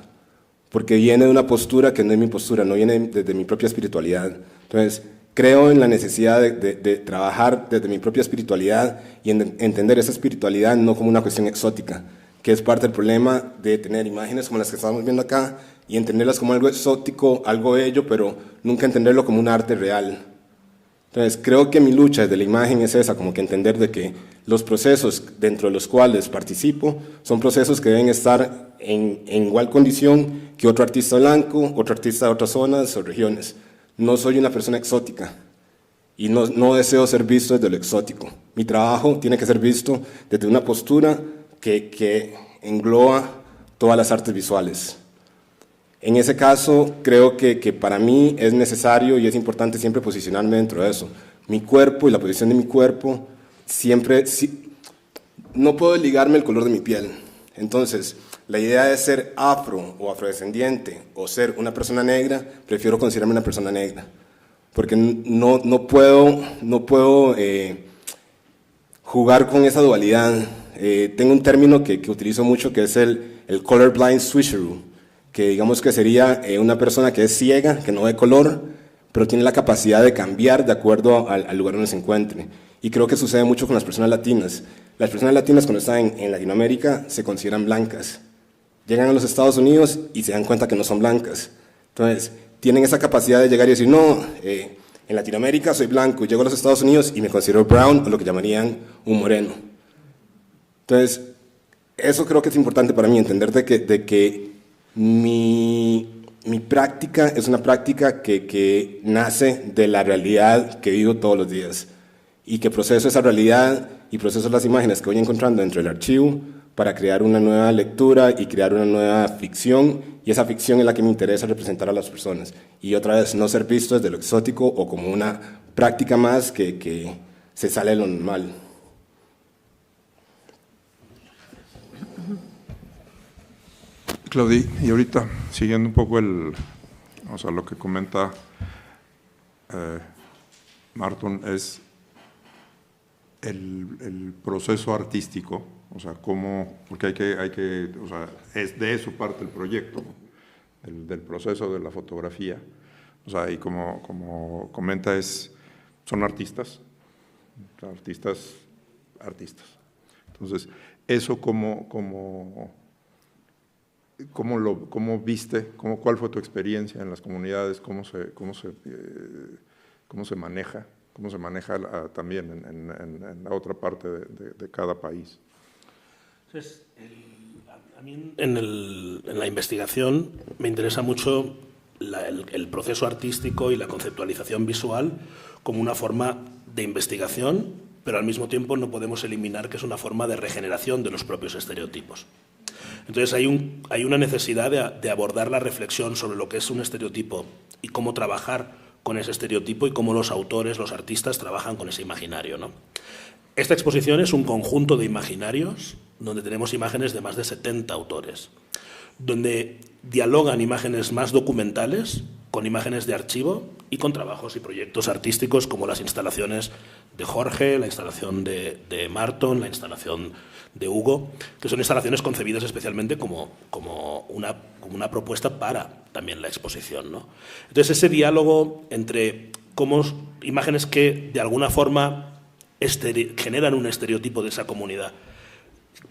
porque viene de una postura que no es mi postura, no viene desde mi propia espiritualidad. Entonces, creo en la necesidad de trabajar desde mi propia espiritualidad y entender esa espiritualidad no como una cuestión exótica, que es parte del problema de tener imágenes como las que estamos viendo acá y entenderlas como algo exótico, algo bello, pero nunca entenderlo como un arte real. Entonces, creo que mi lucha desde la imagen es esa, como que entender de que los procesos dentro de los cuales participo son procesos que deben estar en igual condición que otro artista blanco, otro artista de otras zonas o regiones. No soy una persona exótica y no deseo ser visto desde lo exótico. Mi trabajo tiene que ser visto desde una postura que engloba todas las artes visuales. En ese caso, creo que para mí es necesario y es importante siempre posicionarme dentro de eso. Mi cuerpo y la posición de mi cuerpo, siempre, no puedo ligarme el color de mi piel. Entonces, la idea de ser afro o afrodescendiente o ser una persona negra, prefiero considerarme una persona negra. Porque no puedo jugar con esa dualidad. Tengo un término que utilizo mucho que es el colorblind switcheroo, que digamos que sería una persona que es ciega, que no ve color, pero tiene la capacidad de cambiar de acuerdo al lugar donde se encuentre. Y creo que sucede mucho con las personas latinas. Las personas latinas cuando están en Latinoamérica se consideran blancas. Llegan a los Estados Unidos y se dan cuenta que no son blancas. Entonces, tienen esa capacidad de llegar y decir, no, en Latinoamérica soy blanco, llego a los Estados Unidos y me considero brown, o lo que llamarían un moreno. Entonces, eso creo que es importante para mí, entender de que mi práctica es una práctica que nace de la realidad que vivo todos los días y que proceso esa realidad y proceso las imágenes que voy encontrando dentro del archivo para crear una nueva lectura y crear una nueva ficción, y esa ficción es la que me interesa representar a las personas. Y otra vez, no ser visto desde lo exótico o como una práctica más que se sale de lo normal. Claudí, y ahorita, siguiendo un poco lo que comenta Marton, es el proceso artístico, o sea, porque o sea, es de eso parte el proyecto, ¿no? del proceso de la fotografía, o sea, y como comenta son artistas. Entonces, eso ¿cómo viste? ¿Cuál fue tu experiencia en las comunidades? ¿Cómo se maneja también en la otra parte de cada país? Entonces, a mí en en la investigación me interesa mucho el proceso artístico y la conceptualización visual como una forma de investigación, pero al mismo tiempo no podemos eliminar que es una forma de regeneración de los propios estereotipos. Entonces hay una necesidad de abordar la reflexión sobre lo que es un estereotipo y cómo trabajar con ese estereotipo y cómo los autores, los artistas trabajan con ese imaginario, ¿no? Esta exposición es un conjunto de imaginarios donde tenemos imágenes de más de 70 autores, donde dialogan imágenes más documentales con imágenes de archivo y con trabajos y proyectos artísticos como las instalaciones de Jorge, la instalación de Marton, la instalación de Hugo, que son instalaciones concebidas especialmente como una propuesta para también la exposición, ¿no? Entonces, ese diálogo entre imágenes que de alguna forma generan un estereotipo de esa comunidad,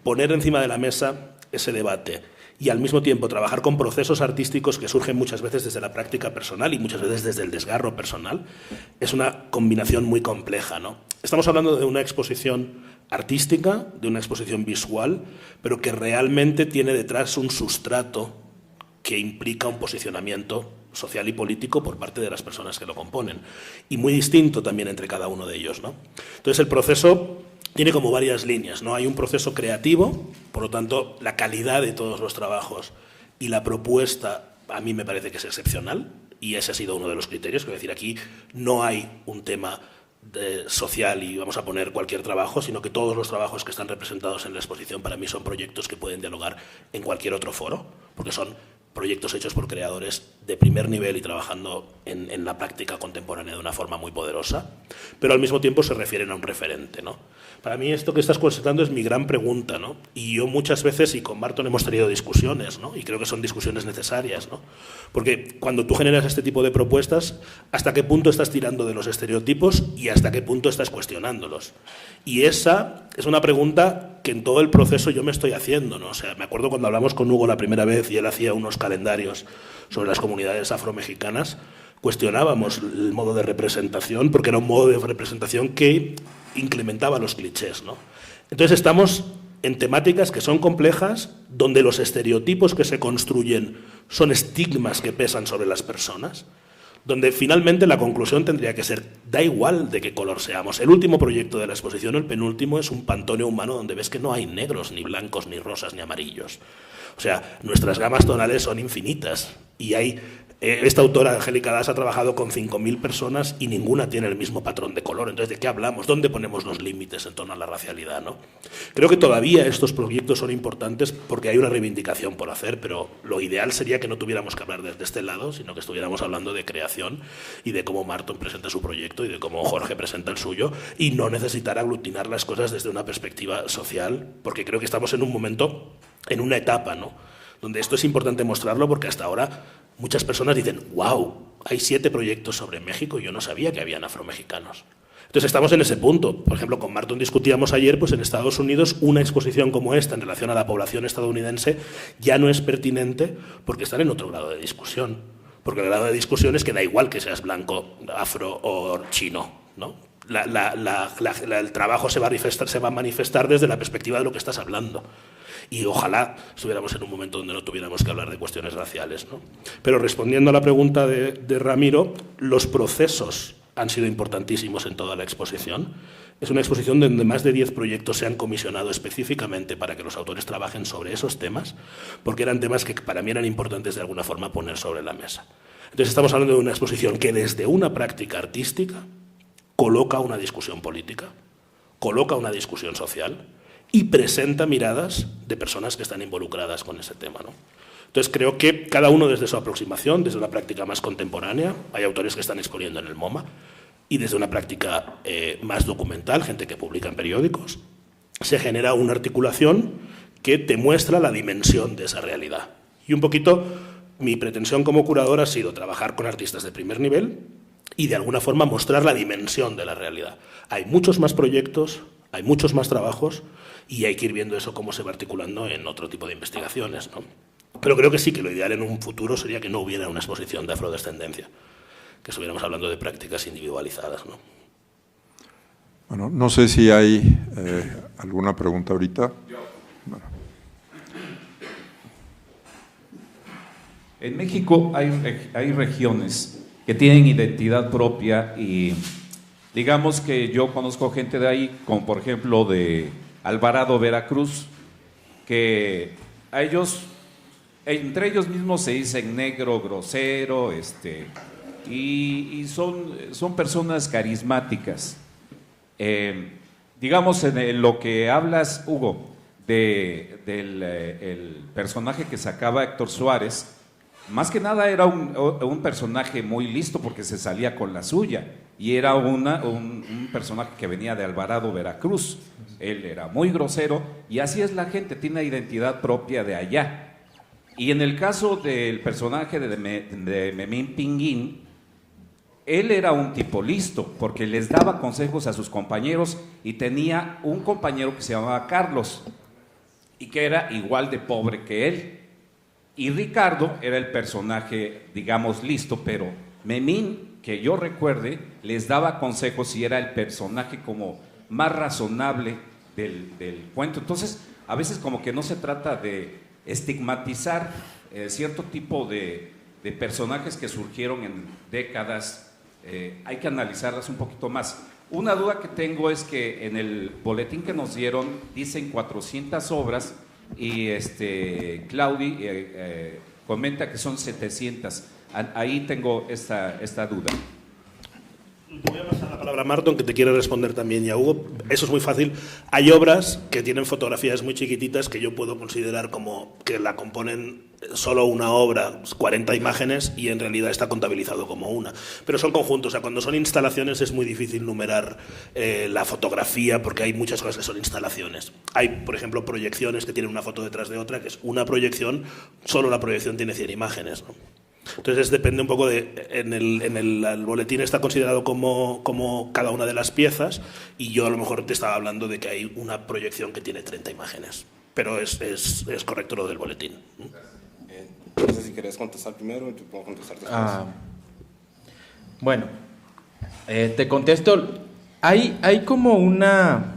poner encima de la mesa ese debate y al mismo tiempo trabajar con procesos artísticos que surgen muchas veces desde la práctica personal y muchas veces desde el desgarro personal, es una combinación muy compleja, ¿no? Estamos hablando de una exposición artística, de una exposición visual, pero que realmente tiene detrás un sustrato que implica un posicionamiento social y político por parte de las personas que lo componen, y muy distinto también entre cada uno de ellos, ¿no? Entonces, el proceso tiene como varias líneas, ¿no? Hay un proceso creativo, por lo tanto, la calidad de todos los trabajos y la propuesta a mí me parece que es excepcional, y ese ha sido uno de los criterios. Es decir, aquí no hay un tema social y vamos a poner cualquier trabajo, sino que todos los trabajos que están representados en la exposición para mí son proyectos que pueden dialogar en cualquier otro foro, porque son proyectos hechos por creadores de primer nivel y trabajando en la práctica contemporánea de una forma muy poderosa, pero al mismo tiempo se refieren a un referente, ¿no? Para mí esto que estás constatando es mi gran pregunta, ¿no? Y yo muchas veces, y con Marton hemos tenido discusiones, ¿no? Y creo que son discusiones necesarias, ¿no? Porque cuando tú generas este tipo de propuestas, ¿hasta qué punto estás tirando de los estereotipos y hasta qué punto estás cuestionándolos? Y esa es una pregunta que en todo el proceso yo me estoy haciendo, ¿no? O sea, me acuerdo cuando hablamos con Hugo la primera vez y él hacía unos calendarios sobre las comunidades afromexicanas, cuestionábamos el modo de representación porque era un modo de representación que incrementaba los clichés, ¿no? Entonces estamos en temáticas que son complejas, donde los estereotipos que se construyen son estigmas que pesan sobre las personas, donde finalmente la conclusión tendría que ser, da igual de qué color seamos. El último proyecto de la exposición, el penúltimo, es un pantone humano donde ves que no hay negros, ni blancos, ni rosas, ni amarillos. O sea, nuestras gamas tonales son infinitas y hay... Esta autora, Angélica Das, ha trabajado con 5.000 personas y ninguna tiene el mismo patrón de color. Entonces, ¿de qué hablamos? ¿Dónde ponemos los límites en torno a la racialidad, ¿no? Creo que todavía estos proyectos son importantes porque hay una reivindicación por hacer, pero lo ideal sería que no tuviéramos que hablar desde este lado, sino que estuviéramos hablando de creación y de cómo Marton presenta su proyecto y de cómo Jorge presenta el suyo, y no necesitar aglutinar las cosas desde una perspectiva social, porque creo que estamos en un momento, en una etapa, ¿no?, donde esto es importante mostrarlo, porque hasta ahora muchas personas dicen, wow, hay 7 proyectos sobre México y yo no sabía que habían afromexicanos. Entonces estamos en ese punto. Por ejemplo, con Marton discutíamos ayer, pues en Estados Unidos una exposición como esta en relación a la población estadounidense ya no es pertinente porque están en otro grado de discusión. Porque el grado de discusión es que da igual que seas blanco, afro o chino, ¿no? El trabajo se va a manifestar desde la perspectiva de lo que estás hablando. Y ojalá estuviéramos en un momento donde no tuviéramos que hablar de cuestiones raciales, ¿no? Pero respondiendo a la pregunta de Ramiro, los procesos han sido importantísimos en toda la exposición. Es una exposición donde más de 10 proyectos se han comisionado específicamente para que los autores trabajen sobre esos temas, porque eran temas que para mí eran importantes de alguna forma poner sobre la mesa. Entonces estamos hablando de una exposición que desde una práctica artística coloca una discusión política, coloca una discusión social y presenta miradas de personas que están involucradas con ese tema, ¿no? Entonces creo que cada uno desde su aproximación, desde una práctica más contemporánea, hay autores que están exponiendo en el MoMA, y desde una práctica más documental, gente que publica en periódicos, se genera una articulación que te muestra la dimensión de esa realidad. Y un poquito mi pretensión como curador ha sido trabajar con artistas de primer nivel y de alguna forma mostrar la dimensión de la realidad. Hay muchos más proyectos, hay muchos más trabajos, y hay que ir viendo eso cómo se va articulando en otro tipo de investigaciones, ¿no? Pero creo que sí, que lo ideal en un futuro sería que no hubiera una exposición de afrodescendencia, que estuviéramos hablando de prácticas individualizadas, ¿no? Bueno, no sé si hay alguna pregunta ahorita. Bueno. En México hay regiones que tienen identidad propia y digamos que yo conozco gente de ahí, como por ejemplo de Alvarado, Veracruz, que a ellos, entre ellos mismos se dicen negro, grosero, y son personas carismáticas. Digamos, en lo que hablas, Hugo, el personaje que sacaba Héctor Suárez, más que nada era un personaje muy listo porque se salía con la suya y era un personaje que venía de Alvarado, Veracruz. Él era muy grosero y así es la gente, tiene identidad propia de allá. Y en el caso del personaje de Memín Pinguín, él era un tipo listo porque les daba consejos a sus compañeros y tenía un compañero que se llamaba Carlos y que era igual de pobre que él. Y Ricardo era el personaje, digamos, listo, pero Memín, que yo recuerde, les daba consejos y era el personaje como más razonable del cuento. Entonces, a veces como que no se trata de estigmatizar cierto tipo de personajes que surgieron en décadas, hay que analizarlas un poquito más. Una duda que tengo es que en el boletín que nos dieron dicen 400 obras y Claudi comenta que son 700. Ahí tengo esta duda. Voy a pasar la palabra a Marton, que te quiere responder también, y a Hugo. Eso es muy fácil. Hay obras que tienen fotografías muy chiquititas que yo puedo considerar como que la componen solo una obra, 40 imágenes, y en realidad está contabilizado como una. Pero son conjuntos, o sea, cuando son instalaciones es muy difícil numerar la fotografía porque hay muchas cosas que son instalaciones. Hay, por ejemplo, proyecciones que tienen una foto detrás de otra, que es una proyección, solo la proyección tiene 100 imágenes, ¿no? Entonces depende un poco de, en el boletín está considerado como cada una de las piezas y yo a lo mejor te estaba hablando de que hay una proyección que tiene 30 imágenes, pero es correcto lo del boletín. No sé si querés contestar primero y te puedo contestar después. Bueno, te contesto, hay como una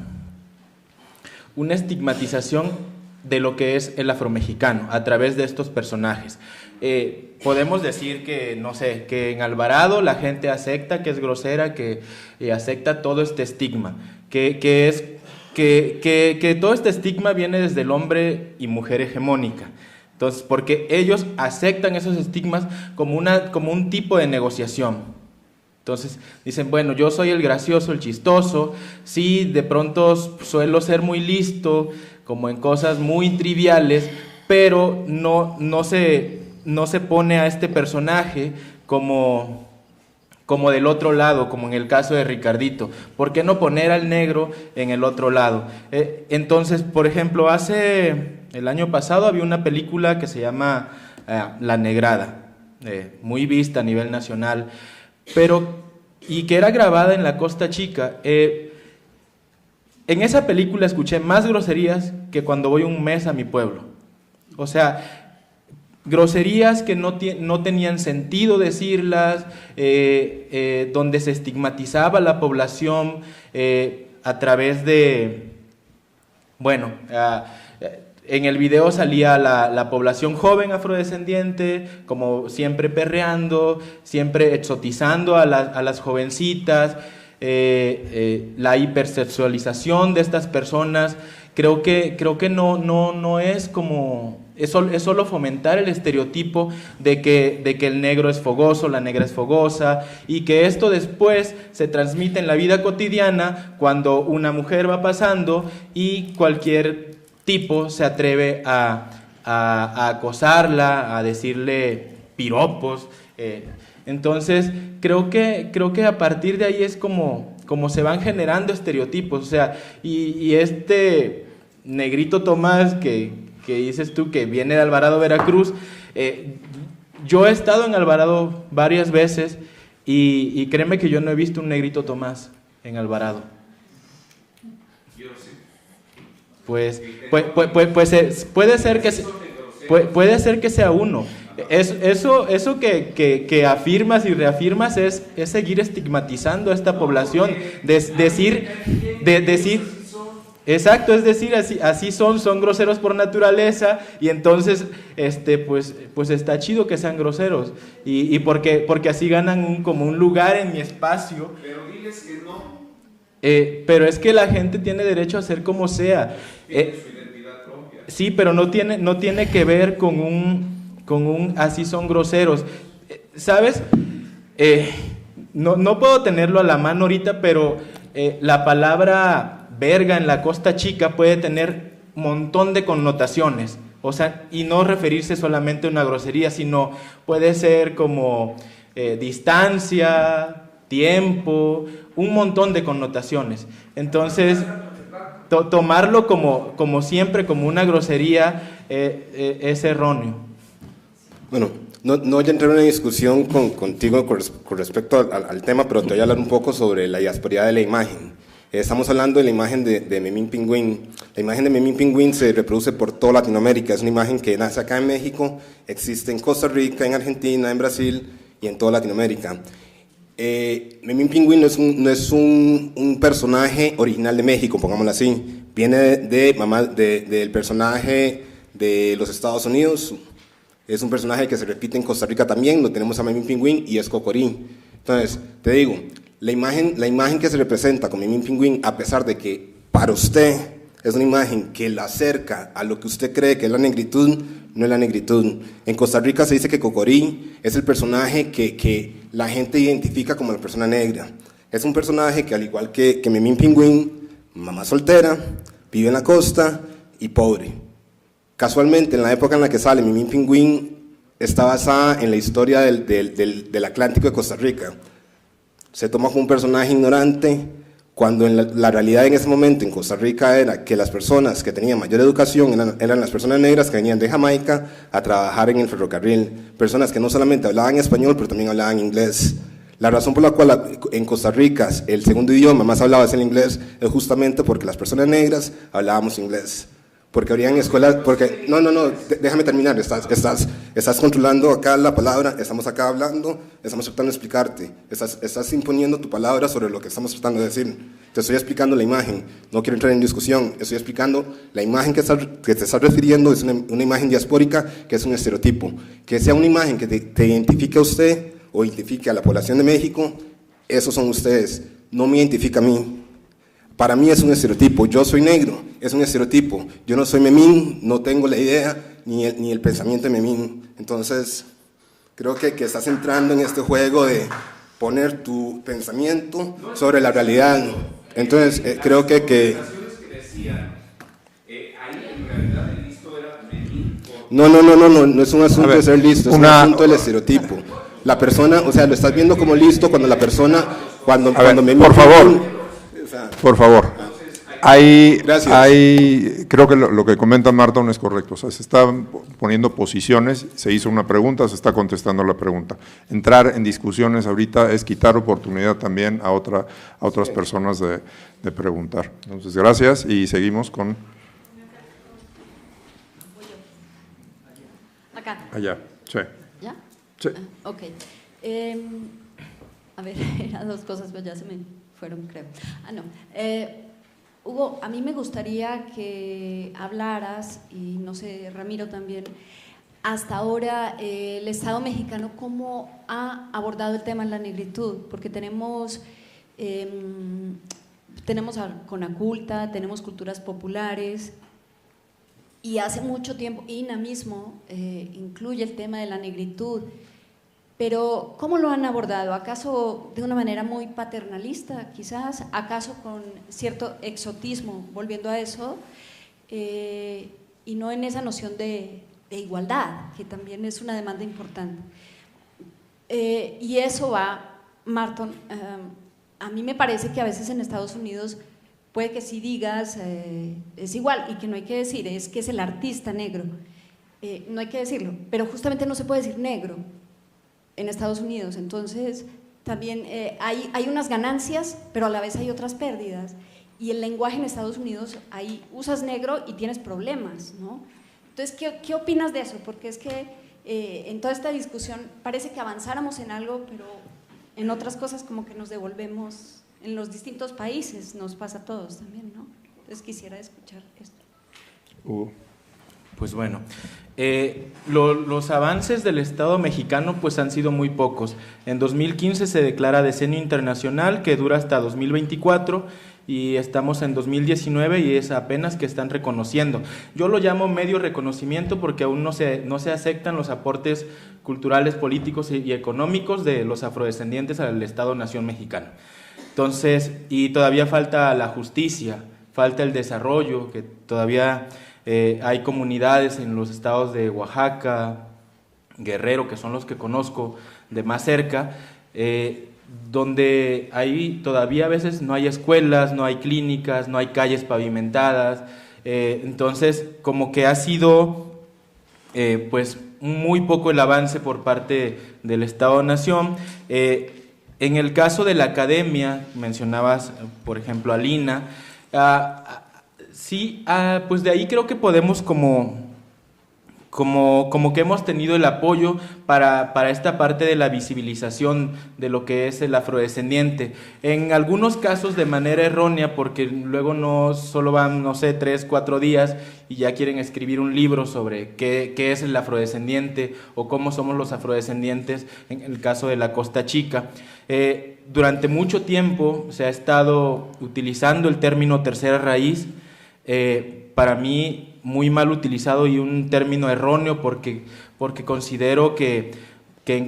estigmatización de lo que es el afromexicano a través de estos personajes. Podemos decir que, no sé, que en Alvarado la gente acepta que es grosera, que acepta todo este estigma, que todo este estigma viene desde el hombre y mujer hegemónica. Entonces, porque ellos aceptan esos estigmas como un tipo de negociación. Entonces dicen, bueno, yo soy el gracioso, el chistoso, sí, de pronto suelo ser muy listo, como en cosas muy triviales, pero no se pone a este personaje como del otro lado, como en el caso de Ricardito. ¿Por qué no poner al negro en el otro lado? Entonces, por ejemplo, el año pasado había una película que se llama La Negrada, muy vista a nivel nacional, y que era grabada en la Costa Chica. En esa película escuché más groserías que cuando voy un mes a mi pueblo. O sea, groserías que no tenían sentido decirlas, donde se estigmatizaba a la población a través de, bueno, en el video salía la población joven afrodescendiente, como siempre perreando, siempre exotizando a las jovencitas, la hipersexualización de estas personas. Creo que no es como... Es solo fomentar el estereotipo de que el negro es fogoso, la negra es fogosa, y que esto después se transmite en la vida cotidiana cuando una mujer va pasando y cualquier tipo se atreve a acosarla, a decirle piropos. Entonces, creo que a partir de ahí es como se van generando estereotipos. O sea, y este negrito Tomás que dices tú que viene de Alvarado, Veracruz, yo he estado en Alvarado varias veces y créeme que yo no he visto un negrito Tomás en Alvarado. Pues puede ser que sea uno. Eso que afirmas y reafirmas es seguir estigmatizando a esta población, decir Exacto, es decir, así son groseros por naturaleza, y entonces pues está chido que sean groseros, y porque así ganan como un lugar en mi espacio. Pero diles que no. Pero es que la gente tiene derecho a ser como sea. Tiene su identidad propia. Sí, pero no tiene que ver con un así son groseros. ¿Sabes? No puedo tenerlo a la mano ahorita, pero la palabra verga en la Costa Chica puede tener un montón de connotaciones, o sea, y no referirse solamente a una grosería, sino puede ser como distancia, tiempo, un montón de connotaciones. Entonces, tomarlo como siempre, como una grosería, es erróneo. Bueno, no voy a entrar en una discusión contigo con respecto al tema, pero te voy a hablar un poco sobre la diasporiedad de la imagen. Estamos hablando de la imagen de Memín Pingüín. La imagen de Memín Pingüín se reproduce por toda Latinoamérica. Es una imagen que nace acá en México, existe en Costa Rica, en Argentina, en Brasil y en toda Latinoamérica. Memín Pingüín no es un personaje original de México, pongámoslo así. Viene del personaje de los Estados Unidos. Es un personaje que se repite en Costa Rica también. Lo tenemos a Memín Pingüín y es Cocorí. Entonces, te digo, la imagen que se representa con Memín Pingüín, a pesar de que para usted es una imagen que la acerca a lo que usted cree que es la negritud, no es la negritud. En Costa Rica se dice que Cocorí es el personaje que la gente identifica como la persona negra. Es un personaje que, al igual que Memín Pingüín, mamá soltera, vive en la costa y pobre. Casualmente, en la época en la que sale Memín Pingüín, está basada en la historia del Atlántico de Costa Rica. Se toma como un personaje ignorante, cuando la realidad en ese momento en Costa Rica era que las personas que tenían mayor educación eran las personas negras que venían de Jamaica a trabajar en el ferrocarril, personas que no solamente hablaban español, pero también hablaban inglés. La razón por la cual en Costa Rica el segundo idioma más hablado es el inglés es justamente porque las personas negras hablábamos inglés. Porque habrían escuelas, porque, no, déjame terminar, estás controlando acá la palabra, estamos acá hablando, estamos tratando de explicarte, estás imponiendo tu palabra sobre lo que estamos tratando de decir. Te estoy explicando la imagen, no quiero entrar en discusión, estoy explicando la imagen que te estás refiriendo, es una imagen diaspórica, que es un estereotipo. Que sea una imagen que te identifique a usted o identifique a la población de México, esos son ustedes, no me identifica a mí. Para mí es un estereotipo, yo soy negro, es un estereotipo, yo no soy Memín, no tengo la idea ni el pensamiento de Memín. Entonces, creo que estás entrando en este juego de poner tu pensamiento sobre la realidad. Entonces, creo que no es un asunto de ser listo, es un asunto del estereotipo. La persona, o sea, lo estás viendo como listo cuando la persona, cuando Memín... Por favor. Creo que lo que comenta Marta no es correcto. O sea, se están poniendo posiciones, se hizo una pregunta, se está contestando la pregunta. Entrar en discusiones ahorita es quitar oportunidad también a otras personas de preguntar. Entonces, gracias y seguimos con… Acá. Allá, sí. ¿Ya? Sí. Ok. A ver, eran dos cosas, pero ya se me fueron, creo. No. Hugo, a mí me gustaría que hablaras, y no sé, Ramiro también, hasta ahora el Estado mexicano, ¿cómo ha abordado el tema de la negritud? Porque tenemos a Conaculta, tenemos culturas populares, y hace mucho tiempo, INA mismo incluye el tema de la negritud, pero ¿cómo lo han abordado? ¿Acaso de una manera muy paternalista, quizás? ¿Acaso con cierto exotismo, volviendo a eso? Y no en esa noción de igualdad, que también es una demanda importante. Y eso va, Marton, a mí me parece que a veces en Estados Unidos puede que sí digas, es igual, y que no hay que decir, es que es el artista negro. No hay que decirlo, pero justamente no se puede decir negro en Estados Unidos, entonces también hay unas ganancias, pero a la vez hay otras pérdidas, y el lenguaje en Estados Unidos, ahí usas negro y tienes problemas, ¿no? Entonces, ¿qué opinas de eso? Porque es que en toda esta discusión parece que avanzáramos en algo, pero en otras cosas como que nos devolvemos, en los distintos países nos pasa a todos también, ¿no? Entonces quisiera escuchar esto. Pues bueno, los avances del Estado mexicano pues han sido muy pocos. En 2015 se declara decenio internacional que dura hasta 2024 y estamos en 2019 y es apenas que están reconociendo. Yo lo llamo medio reconocimiento porque aún no se aceptan los aportes culturales, políticos y económicos de los afrodescendientes al Estado-nación mexicano. Entonces, y todavía falta la justicia, falta el desarrollo, que todavía hay comunidades en los estados de Oaxaca, Guerrero, que son los que conozco de más cerca, donde ahí todavía a veces no hay escuelas, no hay clínicas, no hay calles pavimentadas. Entonces, como que ha sido pues muy poco el avance por parte del Estado-Nación. En el caso de la academia, mencionabas, por ejemplo, a Lina, sí, pues de ahí creo que podemos como que hemos tenido el apoyo para esta parte de la visibilización de lo que es el afrodescendiente. En algunos casos de manera errónea, porque luego no solo van, no sé, 3, 4 días y ya quieren escribir un libro sobre qué es el afrodescendiente o cómo somos los afrodescendientes, en el caso de la Costa Chica. Durante mucho tiempo se ha estado utilizando el término tercera raíz, para mí muy mal utilizado y un término erróneo porque considero que,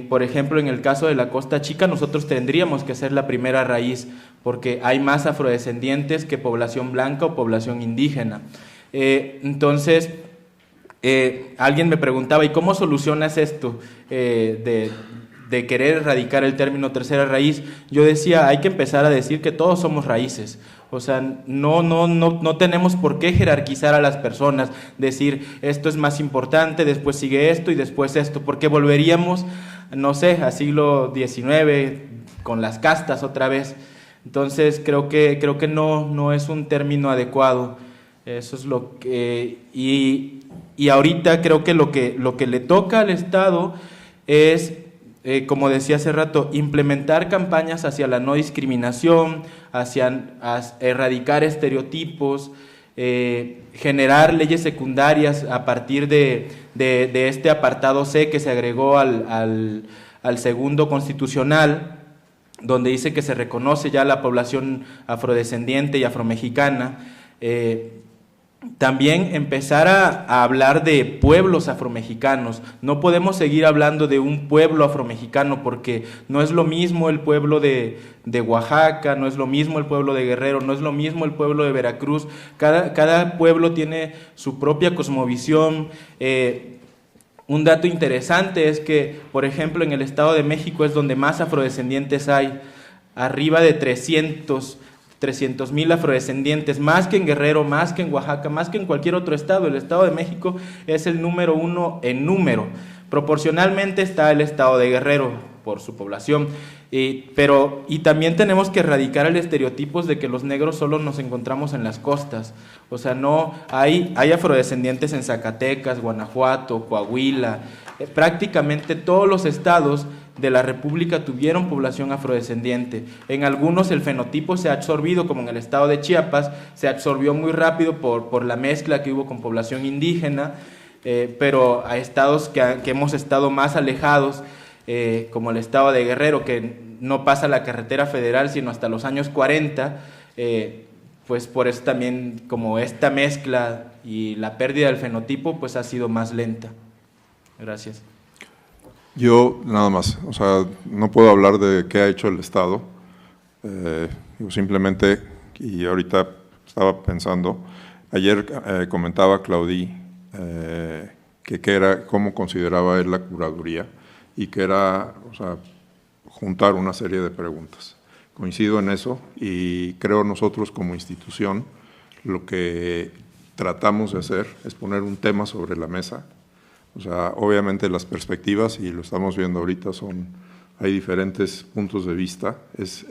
por ejemplo, en el caso de la Costa Chica nosotros tendríamos que ser la primera raíz porque hay más afrodescendientes que población blanca o población indígena. Entonces, alguien me preguntaba, ¿y cómo solucionas esto de querer erradicar el término tercera raíz? Yo decía, hay que empezar a decir que todos somos raíces. O sea, no tenemos por qué jerarquizar a las personas, decir esto es más importante, después sigue esto y después esto, porque volveríamos, no sé, a siglo XIX con las castas otra vez. Entonces creo que no es un término adecuado. Eso es lo que y ahorita creo que lo que le toca al Estado es, como decía hace rato, implementar campañas hacia la no discriminación, hacia erradicar estereotipos, generar leyes secundarias a partir de este apartado C que se agregó al segundo constitucional, donde dice que se reconoce ya la población afrodescendiente y afromexicana. También empezar a hablar de pueblos afromexicanos. No podemos seguir hablando de un pueblo afromexicano porque no es lo mismo el pueblo de Oaxaca, no es lo mismo el pueblo de Guerrero, no es lo mismo el pueblo de Veracruz. Cada pueblo tiene su propia cosmovisión. Un dato interesante es que, por ejemplo, en el Estado de México es donde más afrodescendientes hay, arriba de 300,000 afrodescendientes, más que en Guerrero, más que en Oaxaca, más que en cualquier otro estado. El Estado de México es el número 1 en número. Proporcionalmente está el Estado de Guerrero por su población, y también tenemos que erradicar el estereotipo de que los negros solo nos encontramos en las costas. O sea, no, hay afrodescendientes en Zacatecas, Guanajuato, Coahuila, prácticamente todos los estados de la República tuvieron población afrodescendiente. En algunos el fenotipo se ha absorbido, como en el estado de Chiapas, se absorbió muy rápido por la mezcla que hubo con población indígena, pero a estados que hemos estado más alejados, como el estado de Guerrero, que no pasa la carretera federal sino hasta los años 40, pues por eso también como esta mezcla y la pérdida del fenotipo pues ha sido más lenta. Gracias. Yo nada más, o sea, no puedo hablar de qué ha hecho el Estado, simplemente, y ahorita estaba pensando, ayer comentaba Claudí cómo consideraba él la curaduría y que era, o sea, juntar una serie de preguntas. Coincido en eso y creo nosotros como institución lo que tratamos de hacer es poner un tema sobre la mesa. O sea, obviamente las perspectivas, y lo estamos viendo ahorita, hay diferentes puntos de vista, es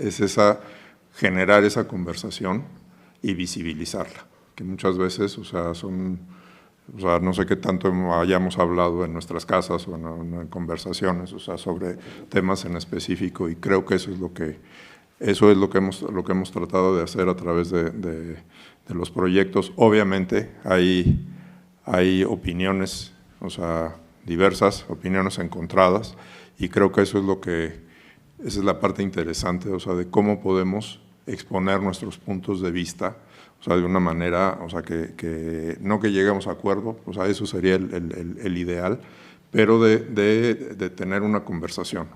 generar esa conversación y visibilizarla, que muchas veces, o sea, no sé qué tanto hayamos hablado en nuestras casas o en conversaciones, o sea, sobre temas en específico, y creo que eso es lo que Eso es lo que hemos tratado de hacer a través de los proyectos. Obviamente hay opiniones, o sea, diversas, opiniones encontradas, y creo que esa es la parte interesante, o sea, de cómo podemos exponer nuestros puntos de vista, o sea, de una manera, o sea, que no que lleguemos a acuerdo, o sea, eso sería el ideal, pero de tener una conversación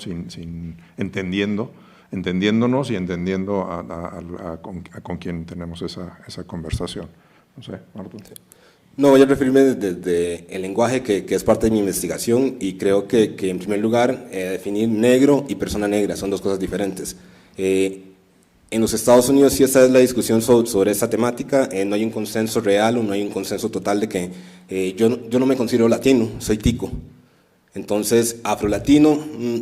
sin entendiéndonos y entendiendo con quien tenemos esa conversación. No sé, Martín. No, voy a referirme desde el lenguaje que es parte de mi investigación, y creo que en primer lugar definir negro y persona negra son dos cosas diferentes. En los Estados Unidos sí esta es la discusión sobre esta temática, no hay un consenso real o no hay un consenso total de que yo no me considero latino, soy tico. Entonces, afrolatino,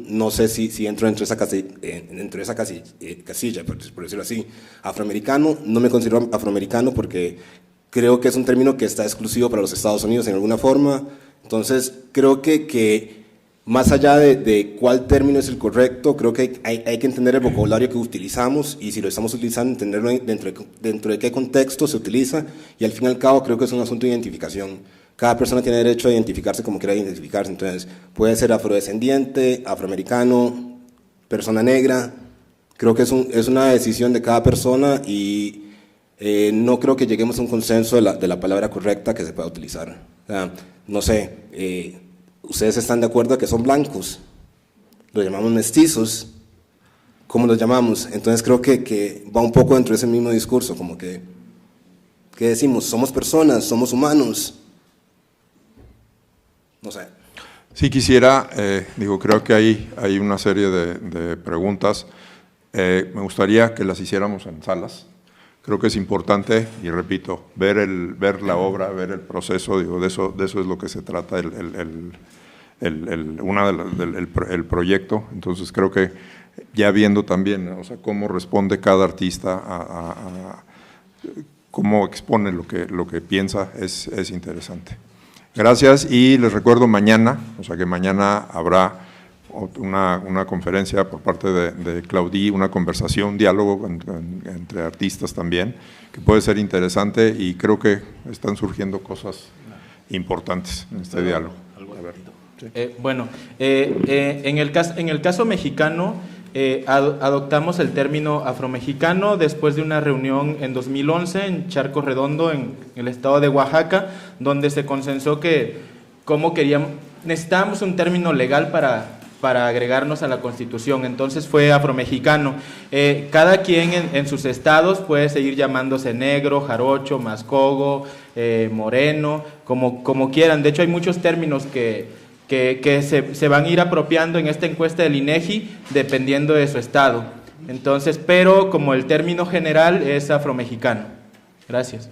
no sé si entro dentro de esa casilla, por decirlo así. Afroamericano, no me considero afroamericano porque creo que es un término que está exclusivo para los Estados Unidos en alguna forma. Entonces, creo que más allá de cuál término es el correcto, creo que hay que entender el vocabulario que utilizamos, y si lo estamos utilizando, entenderlo dentro de qué contexto se utiliza, y al fin y al cabo creo que es un asunto de identificación. Cada persona tiene derecho a identificarse como quiera identificarse, entonces puede ser afrodescendiente, afroamericano, persona negra. Creo que es una decisión de cada persona, y no creo que lleguemos a un consenso de la palabra correcta que se pueda utilizar. O sea, no sé, ¿ustedes están de acuerdo que son blancos? ¿Los llamamos mestizos? ¿Cómo los llamamos? Entonces creo que va un poco dentro de ese mismo discurso, como que, ¿qué decimos? ¿Somos personas? ¿Somos humanos? No sé. Sí quisiera, creo que hay una serie de preguntas, me gustaría que las hiciéramos en salas. Creo que es importante, y repito, ver la obra, ver el proceso, de eso es lo que se trata el proyecto. Entonces creo que ya viendo también, o sea, cómo responde cada artista, cómo expone lo que piensa, es interesante. Gracias, y les recuerdo mañana, o sea que mañana habrá una conferencia por parte de Claudí, una conversación, un diálogo entre artistas también, que puede ser interesante, y creo que están surgiendo cosas importantes en este diálogo. Bueno, en el caso mexicano, adoptamos el término afromexicano después de una reunión en 2011 en Charco Redondo, en el estado de Oaxaca, donde se consensó que necesitábamos un término legal para agregarnos a la Constitución. Entonces fue afromexicano. Cada quien en sus estados puede seguir llamándose negro, jarocho, mascogo, moreno, como quieran. De hecho, hay muchos términos que se van a ir apropiando en esta encuesta del INEGI dependiendo de su estado. Entonces, pero como el término general es afromexicano. Gracias.